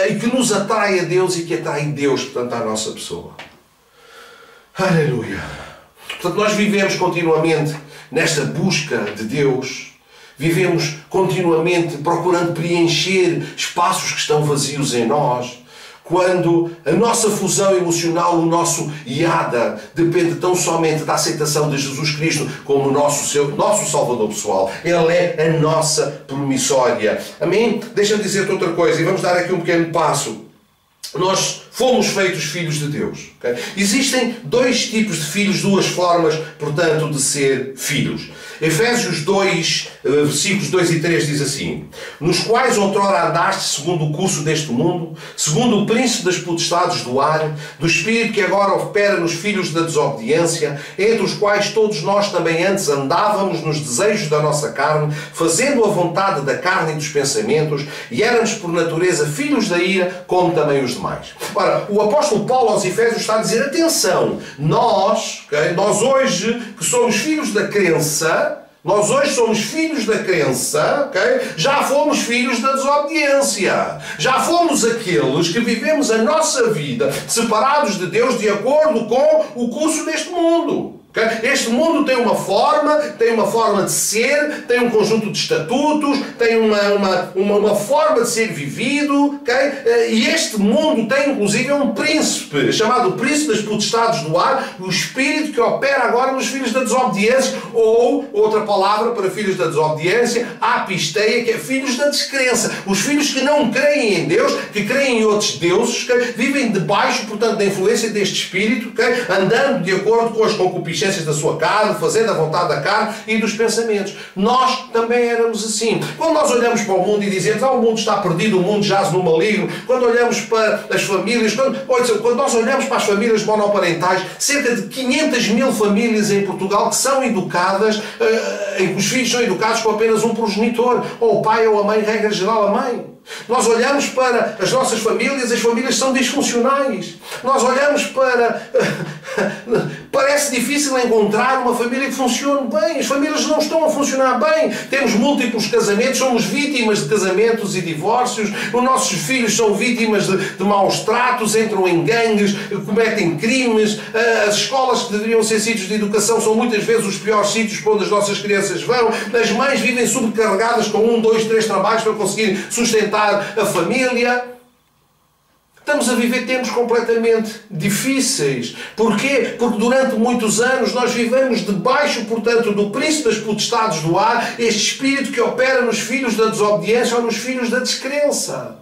e que nos atrai a Deus e que atrai Deus, portanto, à nossa pessoa. Aleluia! Portanto, nós vivemos continuamente nesta busca de Deus, vivemos continuamente procurando preencher espaços que estão vazios em nós, quando a nossa fusão emocional, o nosso iada, depende tão somente da aceitação de Jesus Cristo como nosso Salvador pessoal. Ele é a nossa promissória. Amém? Deixa-me dizer-te outra coisa, e vamos dar aqui um pequeno passo. Nós fomos feitos filhos de Deus. Okay? Existem dois tipos de filhos, duas formas, portanto, de ser filhos. Efésios 2, versículos 2 e 3 diz assim: nos quais outrora andaste segundo o curso deste mundo, segundo o príncipe das potestades do ar, do espírito que agora opera nos filhos da desobediência, entre os quais todos nós também antes andávamos nos desejos da nossa carne, fazendo a vontade da carne e dos pensamentos, e éramos por natureza filhos da ira, como também os demais. Ora, o apóstolo Paulo aos Efésios está a dizer: atenção, nós hoje que somos filhos da crença, nós hoje somos filhos da crença, okay? Já fomos filhos da desobediência. Já fomos aqueles que vivemos a nossa vida separados de Deus de acordo com o curso deste mundo. Okay? Este mundo tem uma forma de ser, tem um conjunto de estatutos, tem uma forma de ser vivido, okay? E este mundo tem inclusive um príncipe, chamado príncipe das potestades do ar, o espírito que opera agora nos filhos da desobediência, ou, outra palavra para filhos da desobediência, apisteia, que é filhos da descrença. Os filhos que não creem em Deus, que creem em outros deuses, okay? Vivem debaixo, portanto, da influência deste espírito, okay? Andando de acordo com as concupiscências da sua carne, fazendo a vontade da carne e dos pensamentos. Nós também éramos assim. Quando nós olhamos para o mundo e dizemos: o mundo está perdido, o mundo jaz no maligno, quando olhamos para as famílias, quando nós olhamos para as famílias monoparentais, cerca de 500 mil famílias em Portugal que são educadas, em que os filhos são educados com apenas um progenitor, ou o pai ou a mãe, regra geral a mãe. Nós olhamos para as nossas famílias, as famílias são disfuncionais. Nós olhamos para... Parece difícil encontrar uma família que funcione bem. As famílias não estão a funcionar bem. Temos múltiplos casamentos, somos vítimas de casamentos e divórcios. Os nossos filhos são vítimas de maus tratos, entram em gangues, cometem crimes. As escolas que deveriam ser sítios de educação são muitas vezes os piores sítios para onde as nossas crianças vão. As mães vivem sobrecarregadas com 1, 2, 3 trabalhos para conseguir sustentar a família. Estamos a viver tempos completamente difíceis. Porquê? Porque durante muitos anos nós vivemos debaixo, portanto, do príncipe das potestades do ar, este espírito que opera nos filhos da desobediência ou nos filhos da descrença.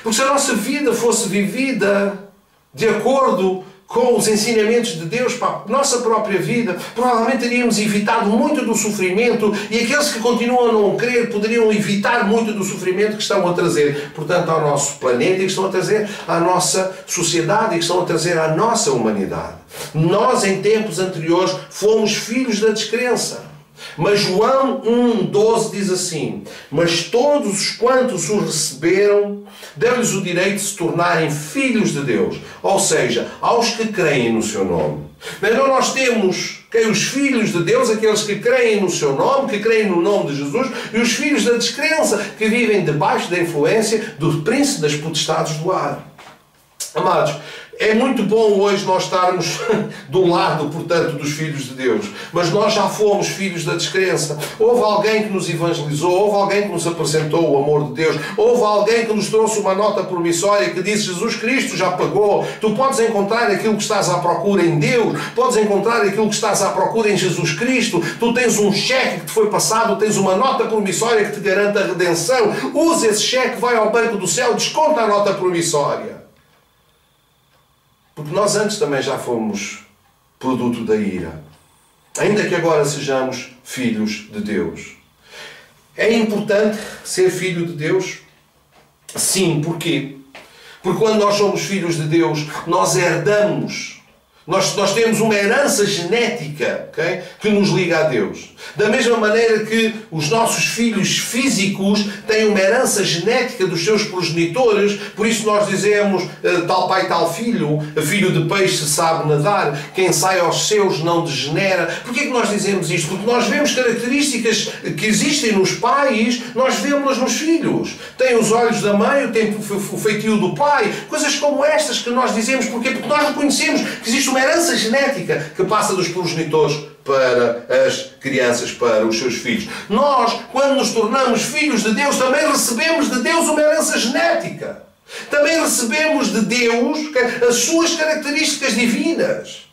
Porque se a nossa vida fosse vivida de acordo com os ensinamentos de Deus para a nossa própria vida, provavelmente teríamos evitado muito do sofrimento, e aqueles que continuam a não crer poderiam evitar muito do sofrimento que estão a trazer, portanto, ao nosso planeta, e que estão a trazer à nossa sociedade, e que estão a trazer à nossa humanidade. Nós, em tempos anteriores, fomos filhos da descrença. Mas João 1,12 diz assim: mas todos os quantos o receberam, deu-lhes o direito de se tornarem filhos de Deus, ou seja, aos que creem no seu nome. Então nós temos os filhos de Deus, aqueles que creem no seu nome, que creem no nome de Jesus, e os filhos da descrença, que vivem debaixo da influência do príncipe das potestades do ar. Amados, É muito bom hoje nós estarmos do lado, portanto, dos filhos de Deus, mas nós já fomos filhos da descrença. Houve alguém que nos evangelizou, houve alguém que nos apresentou o amor de Deus, houve alguém que nos trouxe uma nota promissória que disse: Jesus Cristo já pagou, tu podes encontrar aquilo que estás à procura em Deus, podes encontrar aquilo que estás à procura em Jesus Cristo, tu tens um cheque que te foi passado, tens uma nota promissória que te garante a redenção, usa esse cheque, vai ao banco do céu, desconta a nota promissória. Porque nós antes também já fomos produto da ira. Ainda que agora sejamos filhos de Deus. É importante ser filho de Deus? Sim, porquê? Porque quando nós somos filhos de Deus, nós herdamos. Nós temos uma herança genética, okay, que nos liga a Deus. Da mesma maneira que os nossos filhos físicos têm uma herança genética dos seus progenitores, por isso nós dizemos tal pai, tal filho, filho de peixe sabe nadar, quem sai aos seus não degenera. Porquê que nós dizemos isto? Porque nós vemos características que existem nos pais, nós vemos-las nos filhos. Tem os olhos da mãe, tem o feitio do pai, coisas como estas que nós dizemos. Porquê? Porque nós reconhecemos que existe uma herança genética que passa dos progenitores para as crianças, para os seus filhos. Nós, quando nos tornamos filhos de Deus, também recebemos de Deus uma herança genética. Também recebemos de Deus as suas características divinas.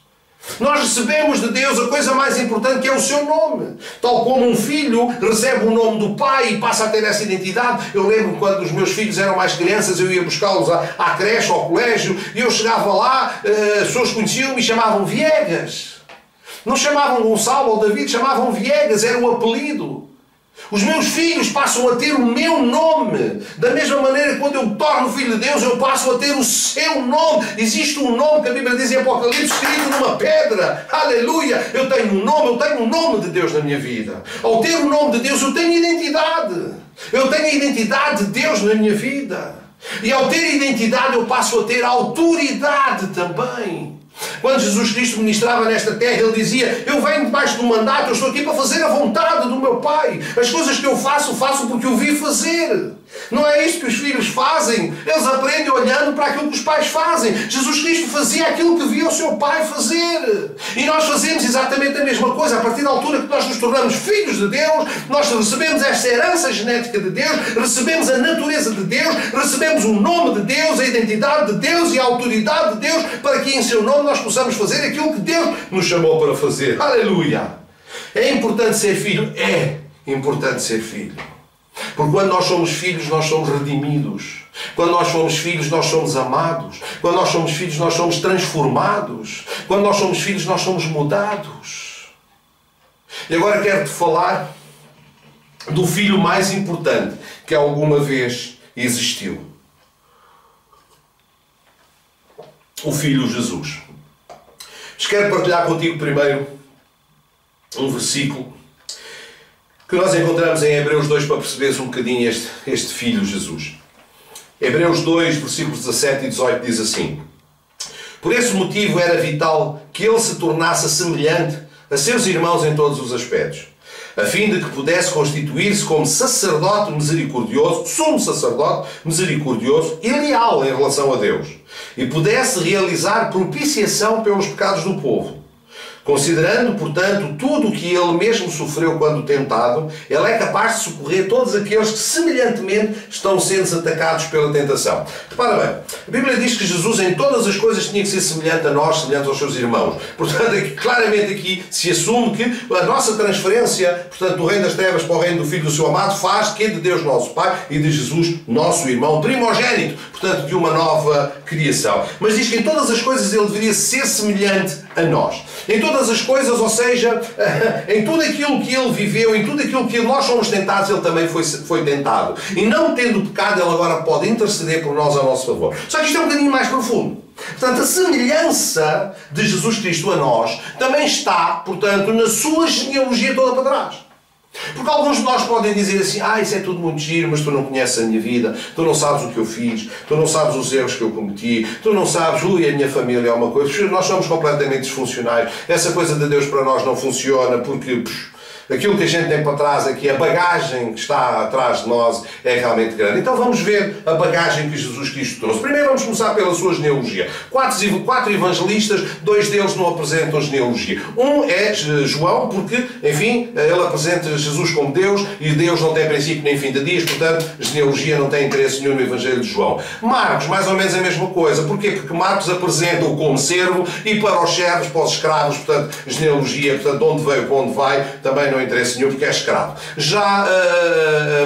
Nós recebemos de Deus a coisa mais importante, que é o seu nome. Tal como um filho recebe o nome do pai e passa a ter essa identidade. Eu lembro quando os meus filhos eram mais crianças, eu ia buscá-los à creche, ao colégio, e eu chegava lá, as pessoas conheciam-me e chamavam Viegas. Não chamavam Gonçalo ou David, chamavam Viegas, era o apelido. Os meus filhos passam a ter o meu nome. Da mesma maneira que quando eu me torno filho de Deus, eu passo a ter o seu nome. Existe um nome que a Bíblia diz em Apocalipse, escrito numa pedra. Aleluia! Eu tenho um nome de Deus na minha vida. Ao ter o nome de Deus, eu tenho identidade. Eu tenho a identidade de Deus na minha vida. E ao ter identidade, eu passo a ter autoridade também. Quando Jesus Cristo ministrava nesta terra, Ele dizia: eu venho debaixo do mandato, eu estou aqui para fazer a vontade do meu Pai. As coisas que eu faço porque eu vi fazer. Não é isto que os filhos fazem. Eles aprendem olhando para aquilo que os pais fazem. Jesus Cristo fazia aquilo que via o seu Pai fazer. E nós fazemos exatamente a mesma coisa. A partir da altura que nós nos tornamos filhos de Deus, nós recebemos esta herança genética de Deus, recebemos a natureza de Deus, recebemos o nome de Deus, a identidade de Deus e a autoridade de Deus, para que em seu nome nós possamos fazer aquilo que Deus nos chamou para fazer. Aleluia! É importante ser filho? É importante ser filho. Porque quando nós somos filhos, nós somos redimidos. Quando nós somos filhos, nós somos amados. Quando nós somos filhos, nós somos transformados. Quando nós somos filhos, nós somos mudados. E agora quero-te falar do filho mais importante que alguma vez existiu. O Filho Jesus. Mas quero partilhar contigo primeiro um versículo que nós encontramos em Hebreus 2 para perceberes um bocadinho este Filho Jesus. Hebreus 2, versículos 17 e 18 diz assim: por esse motivo era vital que ele se tornasse semelhante a seus irmãos em todos os aspectos, a fim de que pudesse constituir-se como sacerdote misericordioso, sumo sacerdote misericordioso e leal em relação a Deus, e pudesse realizar propiciação pelos pecados do povo. Considerando, portanto, tudo o que ele mesmo sofreu quando tentado, ele é capaz de socorrer todos aqueles que semelhantemente estão sendo atacados pela tentação. Repara bem, a Bíblia diz que Jesus em todas as coisas tinha que ser semelhante a nós, semelhante aos seus irmãos. Portanto, claramente aqui se assume que a nossa transferência, portanto, do reino das trevas para o reino do Filho do seu amado, faz que de Deus nosso Pai e de Jesus nosso irmão primogénito, portanto, de uma nova criação. Mas diz que em todas as coisas ele deveria ser semelhante a nós. Em todas as coisas, ou seja, em tudo aquilo que ele viveu, em tudo aquilo que nós somos tentados, ele também foi tentado. E não tendo pecado, ele agora pode interceder por nós a nosso favor. Só que isto é um bocadinho mais profundo. Portanto, a semelhança de Jesus Cristo a nós também está, portanto, na sua genealogia toda para trás. Porque alguns de nós podem dizer assim: isso é tudo muito giro, mas tu não conheces a minha vida, tu não sabes o que eu fiz, tu não sabes os erros que eu cometi, tu não sabes, a minha família é uma coisa. Nós somos completamente disfuncionais. Essa coisa de Deus para nós não funciona porque Aquilo que a gente tem para trás aqui, a bagagem que está atrás de nós é realmente grande. Então vamos ver a bagagem que Jesus Cristo trouxe. Primeiro vamos começar pela sua genealogia. Quatro evangelistas, 2 deles não apresentam genealogia. Um é João, porque, enfim, ele apresenta Jesus como Deus e Deus não tem princípio nem fim de dias, portanto, genealogia não tem interesse nenhum no Evangelho de João. Marcos, mais ou menos a mesma coisa. Porquê? Porque Marcos apresenta-o como servo e para os servos, para os escravos, portanto, genealogia, portanto, de onde veio, para onde vai, também não interessa nenhum porque é escravo. Já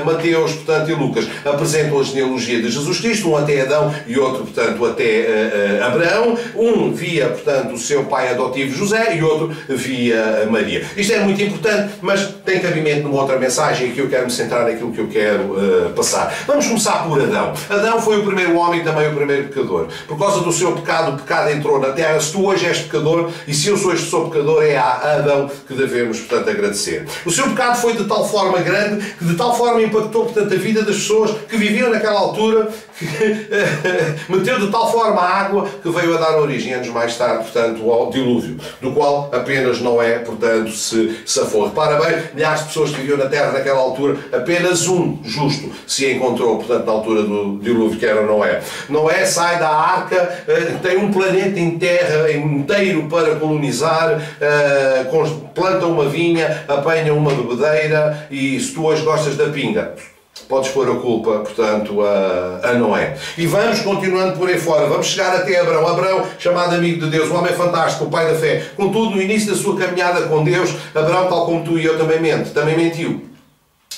Mateus, portanto, e Lucas apresentam a genealogia de Jesus Cristo, um até Adão e outro, portanto, até Abraão. Um via, portanto, o seu pai adotivo José e outro via Maria. Isto é muito importante, mas tem cabimento numa outra mensagem e aqui eu quero me centrar naquilo que eu quero passar. Vamos começar por Adão. Adão foi o primeiro homem e também o primeiro pecador. Por causa do seu pecado, o pecado entrou na terra. Se tu hoje és pecador e se eu hoje sou pecador, é a Adão que devemos, portanto, agradecer. O seu pecado foi de tal forma grande que de tal forma impactou, portanto, a vida das pessoas que viviam naquela altura, que meteu de tal forma a água que veio a dar origem, anos mais tarde, portanto, ao dilúvio, do qual apenas Noé, portanto, se safou. Repara bem, milhares de pessoas que viviam na terra naquela altura, apenas um justo se encontrou, portanto, na altura do dilúvio, que era Noé. Noé sai da arca, tem um planeta inteiro para colonizar, planta uma vinha, apanha uma bebedeira e se tu hoje gostas da pinga, podes pôr a culpa, portanto, a Noé. E vamos continuando por aí fora. Vamos chegar até Abraão. Abraão, chamado amigo de Deus, um homem fantástico, o pai da fé. Contudo, no início da sua caminhada com Deus, Abraão, tal como tu e eu, também mentiu.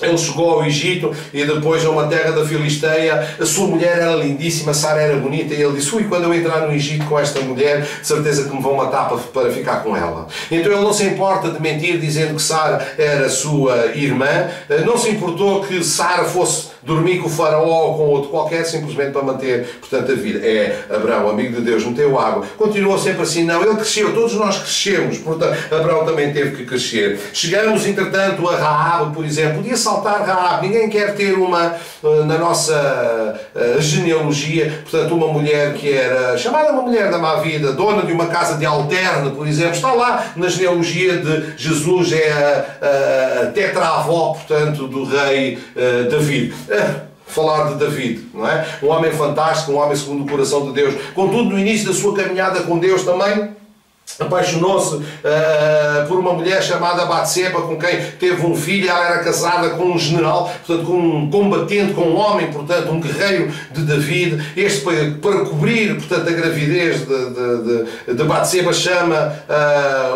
Ele chegou ao Egito e depois a uma terra da Filisteia. A sua mulher era lindíssima, Sara era bonita, e ele disse: ui, quando eu entrar no Egito com esta mulher, de certeza que me vão matar para ficar com ela. Então ele não se importa de mentir dizendo que Sara era sua irmã, não se importou que Sara fosse dormir com o faraó ou com outro qualquer, simplesmente para manter, portanto, a vida. Abraão, amigo de Deus, meteu água. Continuou sempre assim. Não, ele cresceu, todos nós crescemos, portanto, Abraão também teve que crescer. Chegamos, entretanto, a Raabe, por exemplo. Podia saltar Raabe. Ninguém quer ter na nossa genealogia, portanto, uma mulher que era chamada uma mulher da má vida, dona de uma casa de alterne, por exemplo. Está lá na genealogia de Jesus, é a tetravó, portanto, do rei David. Falar de David, não é? Um homem fantástico, um homem segundo o coração de Deus. Contudo, no início da sua caminhada com Deus também, apaixonou-se por uma mulher chamada Batseba, com quem teve um filho. Ela era casada com um general, portanto, com um combatente, com um homem, portanto, um guerreiro de David. Este, para cobrir, portanto, a gravidez de Batseba, chama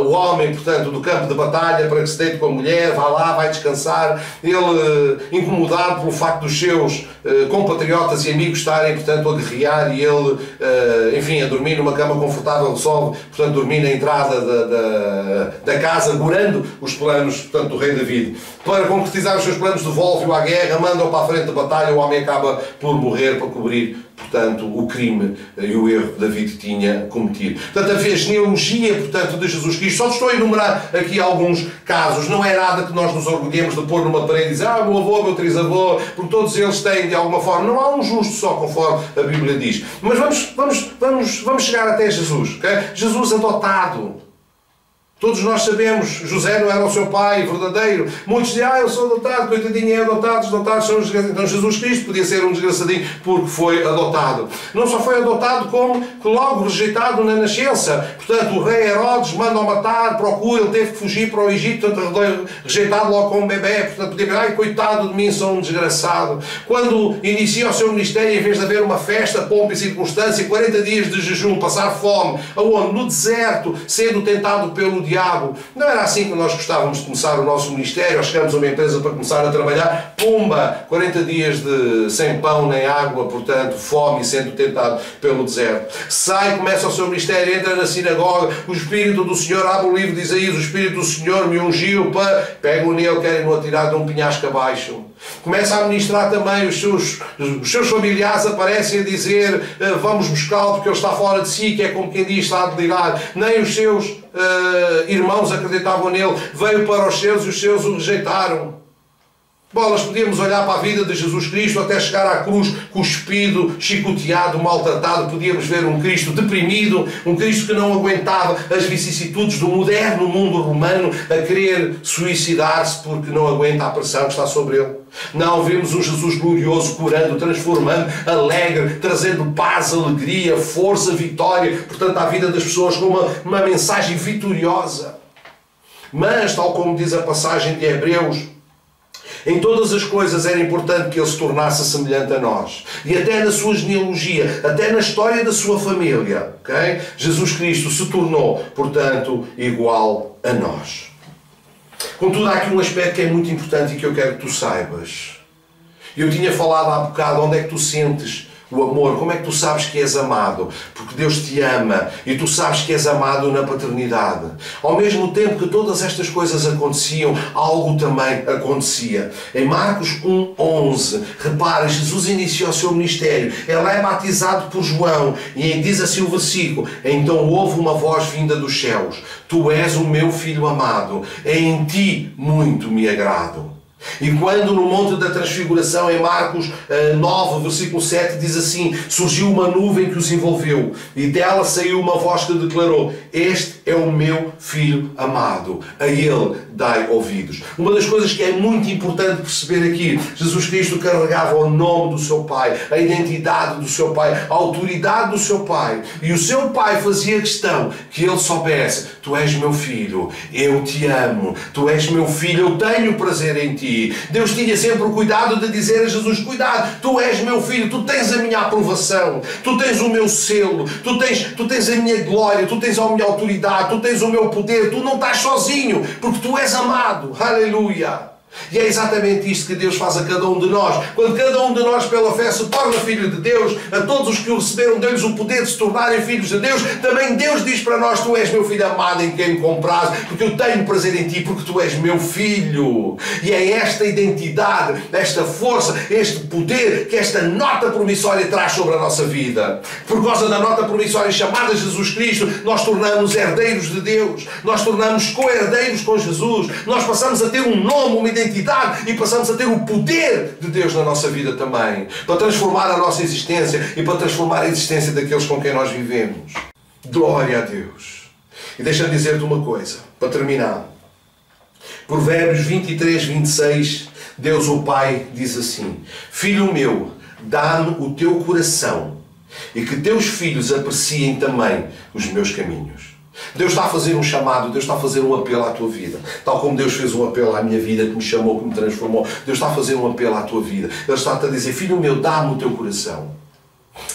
o homem, portanto, do campo de batalha para que se deite com a mulher, vá lá, vai descansar. Ele, incomodado pelo facto dos seus compatriotas e amigos estarem, portanto, a guerrear, e ele, enfim, a dormir numa cama confortável, resolve, portanto, dormir na entrada da casa, gorando os planos, portanto, do rei David. Para concretizar os seus planos, devolve-o à guerra, manda-o para a frente da batalha. O homem acaba por morrer para cobrir, portanto, o crime e o erro que David tinha cometido. Portanto, a genealogia, portanto, de Jesus Cristo. Só estou a enumerar aqui alguns casos. Não é nada que nós nos orgulhemos de pôr numa parede e dizer: ah, meu avô, meu trisavô, porque todos eles têm, de alguma forma. Não há um justo só, conforme a Bíblia diz. Mas vamos chegar até Jesus. Okay? Jesus adotado. Todos nós sabemos, José não era o seu pai verdadeiro. Muitos dizem: ah, eu sou adotado, coitadinho, é adotado, os adotados são os desgraçados. Então Jesus Cristo podia ser um desgraçadinho porque foi adotado. Não só foi adotado, como logo rejeitado na nascença. Portanto, o rei Herodes manda-o matar, procura, ele teve que fugir para o Egito, portanto, rejeitado logo como bebê. Portanto, podia dizer: ai, coitado de mim, sou um desgraçado. Quando inicia o seu ministério, em vez de haver uma festa, pompa e circunstância, 40 dias de jejum, passar fome, aonde? No deserto, sendo tentado pelo diabo. Não era assim que nós gostávamos de começar o nosso ministério. Chegamos a uma empresa para começar a trabalhar, pumba, 40 dias sem pão nem água, portanto, fome, sendo tentado pelo deserto. Sai, começa o seu ministério, entra na sinagoga, o Espírito do Senhor, abre o livro de Isaías, o Espírito do Senhor me ungiu para... Pegam nele, querem-no atirar de um penhasco abaixo. Começa a ministrar também, os seus familiares aparecem a dizer: vamos buscá-lo porque ele está fora de si, que é como quem diz, está a delirar. Nem os seus irmãos acreditavam nele. Veio para os seus e os seus o rejeitaram. Bolas, podíamos olhar para a vida de Jesus Cristo até chegar à cruz, cuspido, chicoteado, maltratado. Podíamos ver um Cristo deprimido, um Cristo que não aguentava as vicissitudes do moderno mundo romano, a querer suicidar-se porque não aguenta a pressão que está sobre ele. Não, vemos um Jesus glorioso, curando, transformando, alegre, trazendo paz, alegria, força, vitória, portanto, à vida das pessoas com uma mensagem vitoriosa. Mas, tal como diz a passagem de Hebreus, em todas as coisas era importante que ele se tornasse semelhante a nós. E até na sua genealogia, até na história da sua família, okay? Jesus Cristo se tornou, portanto, igual a nós. Contudo, há aqui um aspecto que é muito importante e que eu quero que tu saibas. Eu tinha falado há bocado onde é que tu sentes o amor, como é que tu sabes que és amado? Porque Deus te ama e tu sabes que és amado na paternidade. Ao mesmo tempo que todas estas coisas aconteciam, algo também acontecia. Em Marcos 1:11, repara, Jesus inicia o seu ministério. Ele é batizado por João e diz assim o versículo: então houve uma voz vinda dos céus: tu és o meu filho amado, em ti muito me agrado. E quando no Monte da Transfiguração, em Marcos 9, versículo 7, diz assim: surgiu uma nuvem que os envolveu e dela saiu uma voz que declarou: este é o meu filho amado, a ele dai ouvidos. Uma das coisas que é muito importante perceber aqui, Jesus Cristo carregava o nome do seu Pai, a identidade do seu Pai, a autoridade do seu Pai, e o seu Pai fazia questão que ele soubesse: tu és meu filho, eu te amo, tu és meu filho, eu tenho prazer em ti. Deus tinha sempre o cuidado de dizer a Jesus: cuidado, tu és meu filho, tu tens a minha aprovação, tu tens o meu selo, tu tens a minha glória, tu tens a minha autoridade, tu tens o meu poder, tu não estás sozinho, porque tu és amado. Aleluia! E é exatamente isto que Deus faz a cada um de nós. Quando cada um de nós pela fé se torna filho de Deus, a todos os que o receberam deu-lhes o poder de se tornarem filhos de Deus. Também Deus diz para nós: tu és meu filho amado em quem me compraz, porque eu tenho prazer em ti, porque tu és meu filho. E é esta identidade, esta força, este poder que esta nota promissória traz sobre a nossa vida. Por causa da nota promissória chamada Jesus Cristo, nós tornamos herdeiros de Deus, nós tornamos co-herdeiros com Jesus, nós passamos a ter um nome, uma identidade, e passamos a ter o poder de Deus na nossa vida também, para transformar a nossa existência e para transformar a existência daqueles com quem nós vivemos. Glória a Deus! E deixa-me dizer-te uma coisa, para terminar. Provérbios 23:26, Deus o Pai diz assim: filho meu, dá-me o teu coração, e que teus filhos apreciem também os meus caminhos. Deus está a fazer um chamado, Deus está a fazer um apelo à tua vida. Tal como Deus fez um apelo à minha vida, que me chamou, que me transformou. Deus está a fazer um apelo à tua vida. Ele está-te a dizer: filho meu, dá-me o teu coração.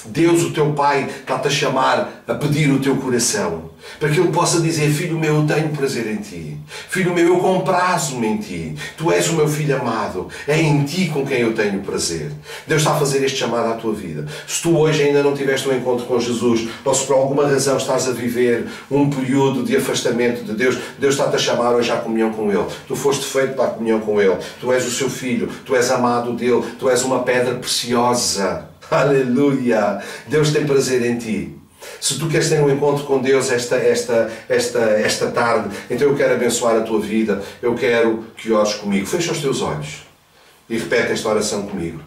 Deus, o teu Pai, está-te a chamar, a pedir o teu coração, para que Ele possa dizer: filho meu, eu tenho prazer em ti. Filho meu, eu comprazo-me em ti. Tu és o meu filho amado. É em ti com quem eu tenho prazer. Deus está a fazer este chamado à tua vida. Se tu hoje ainda não tiveste um encontro com Jesus, ou se por alguma razão estás a viver um período de afastamento de Deus, Deus está-te a chamar hoje à comunhão com Ele. Tu foste feito para a comunhão com Ele. Tu és o seu filho. Tu és amado dEle. Tu és uma pedra preciosa. Aleluia! Deus tem prazer em ti. Se tu queres ter um encontro com Deus esta tarde, então eu quero abençoar a tua vida. Eu quero que ores comigo. Fecha os teus olhos e repete esta oração comigo.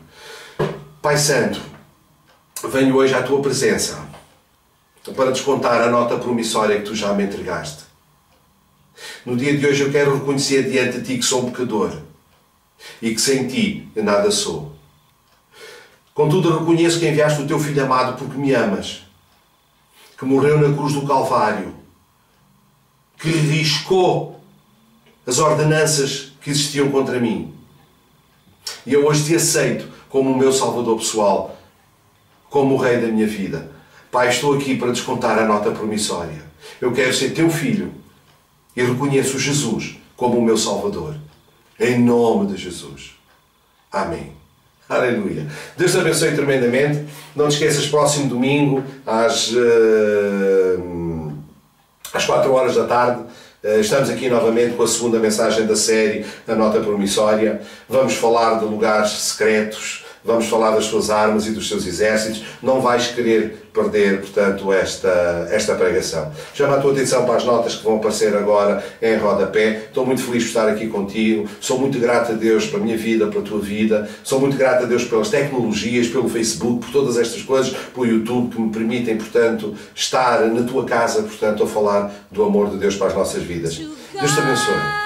Pai Santo, venho hoje à tua presença para descontar a nota promissória que tu já me entregaste. No dia de hoje eu quero reconhecer diante de ti que sou um pecador e que sem ti eu nada sou. Contudo, reconheço que enviaste o teu Filho amado porque me amas, que morreu na cruz do Calvário, que riscou as ordenanças que existiam contra mim. E eu hoje te aceito como o meu Salvador pessoal, como o Rei da minha vida. Pai, estou aqui para descontar a nota promissória. Eu quero ser teu filho e reconheço Jesus como o meu Salvador. Em nome de Jesus. Amém. Aleluia. Deus te abençoe tremendamente. Não te esqueças, próximo domingo, às 4 horas da tarde, estamos aqui novamente com a segunda mensagem da série, a nota promissória. Vamos falar de lugares secretos, vamos falar das suas armas e dos seus exércitos, não vais querer perder, portanto, esta pregação. Chama a tua atenção para as notas que vão aparecer agora em rodapé. Estou muito feliz por estar aqui contigo, sou muito grato a Deus pela minha vida, pela tua vida, sou muito grato a Deus pelas tecnologias, pelo Facebook, por todas estas coisas, pelo YouTube que me permitem, portanto, estar na tua casa, portanto, a falar do amor de Deus para as nossas vidas. Deus te abençoe.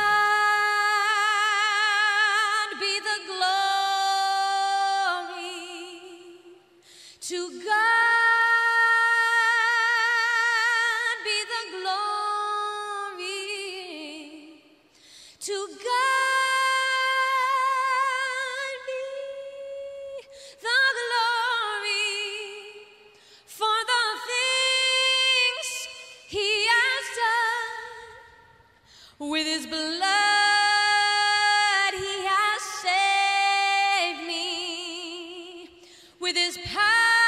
With his blood, he has saved me. With his power.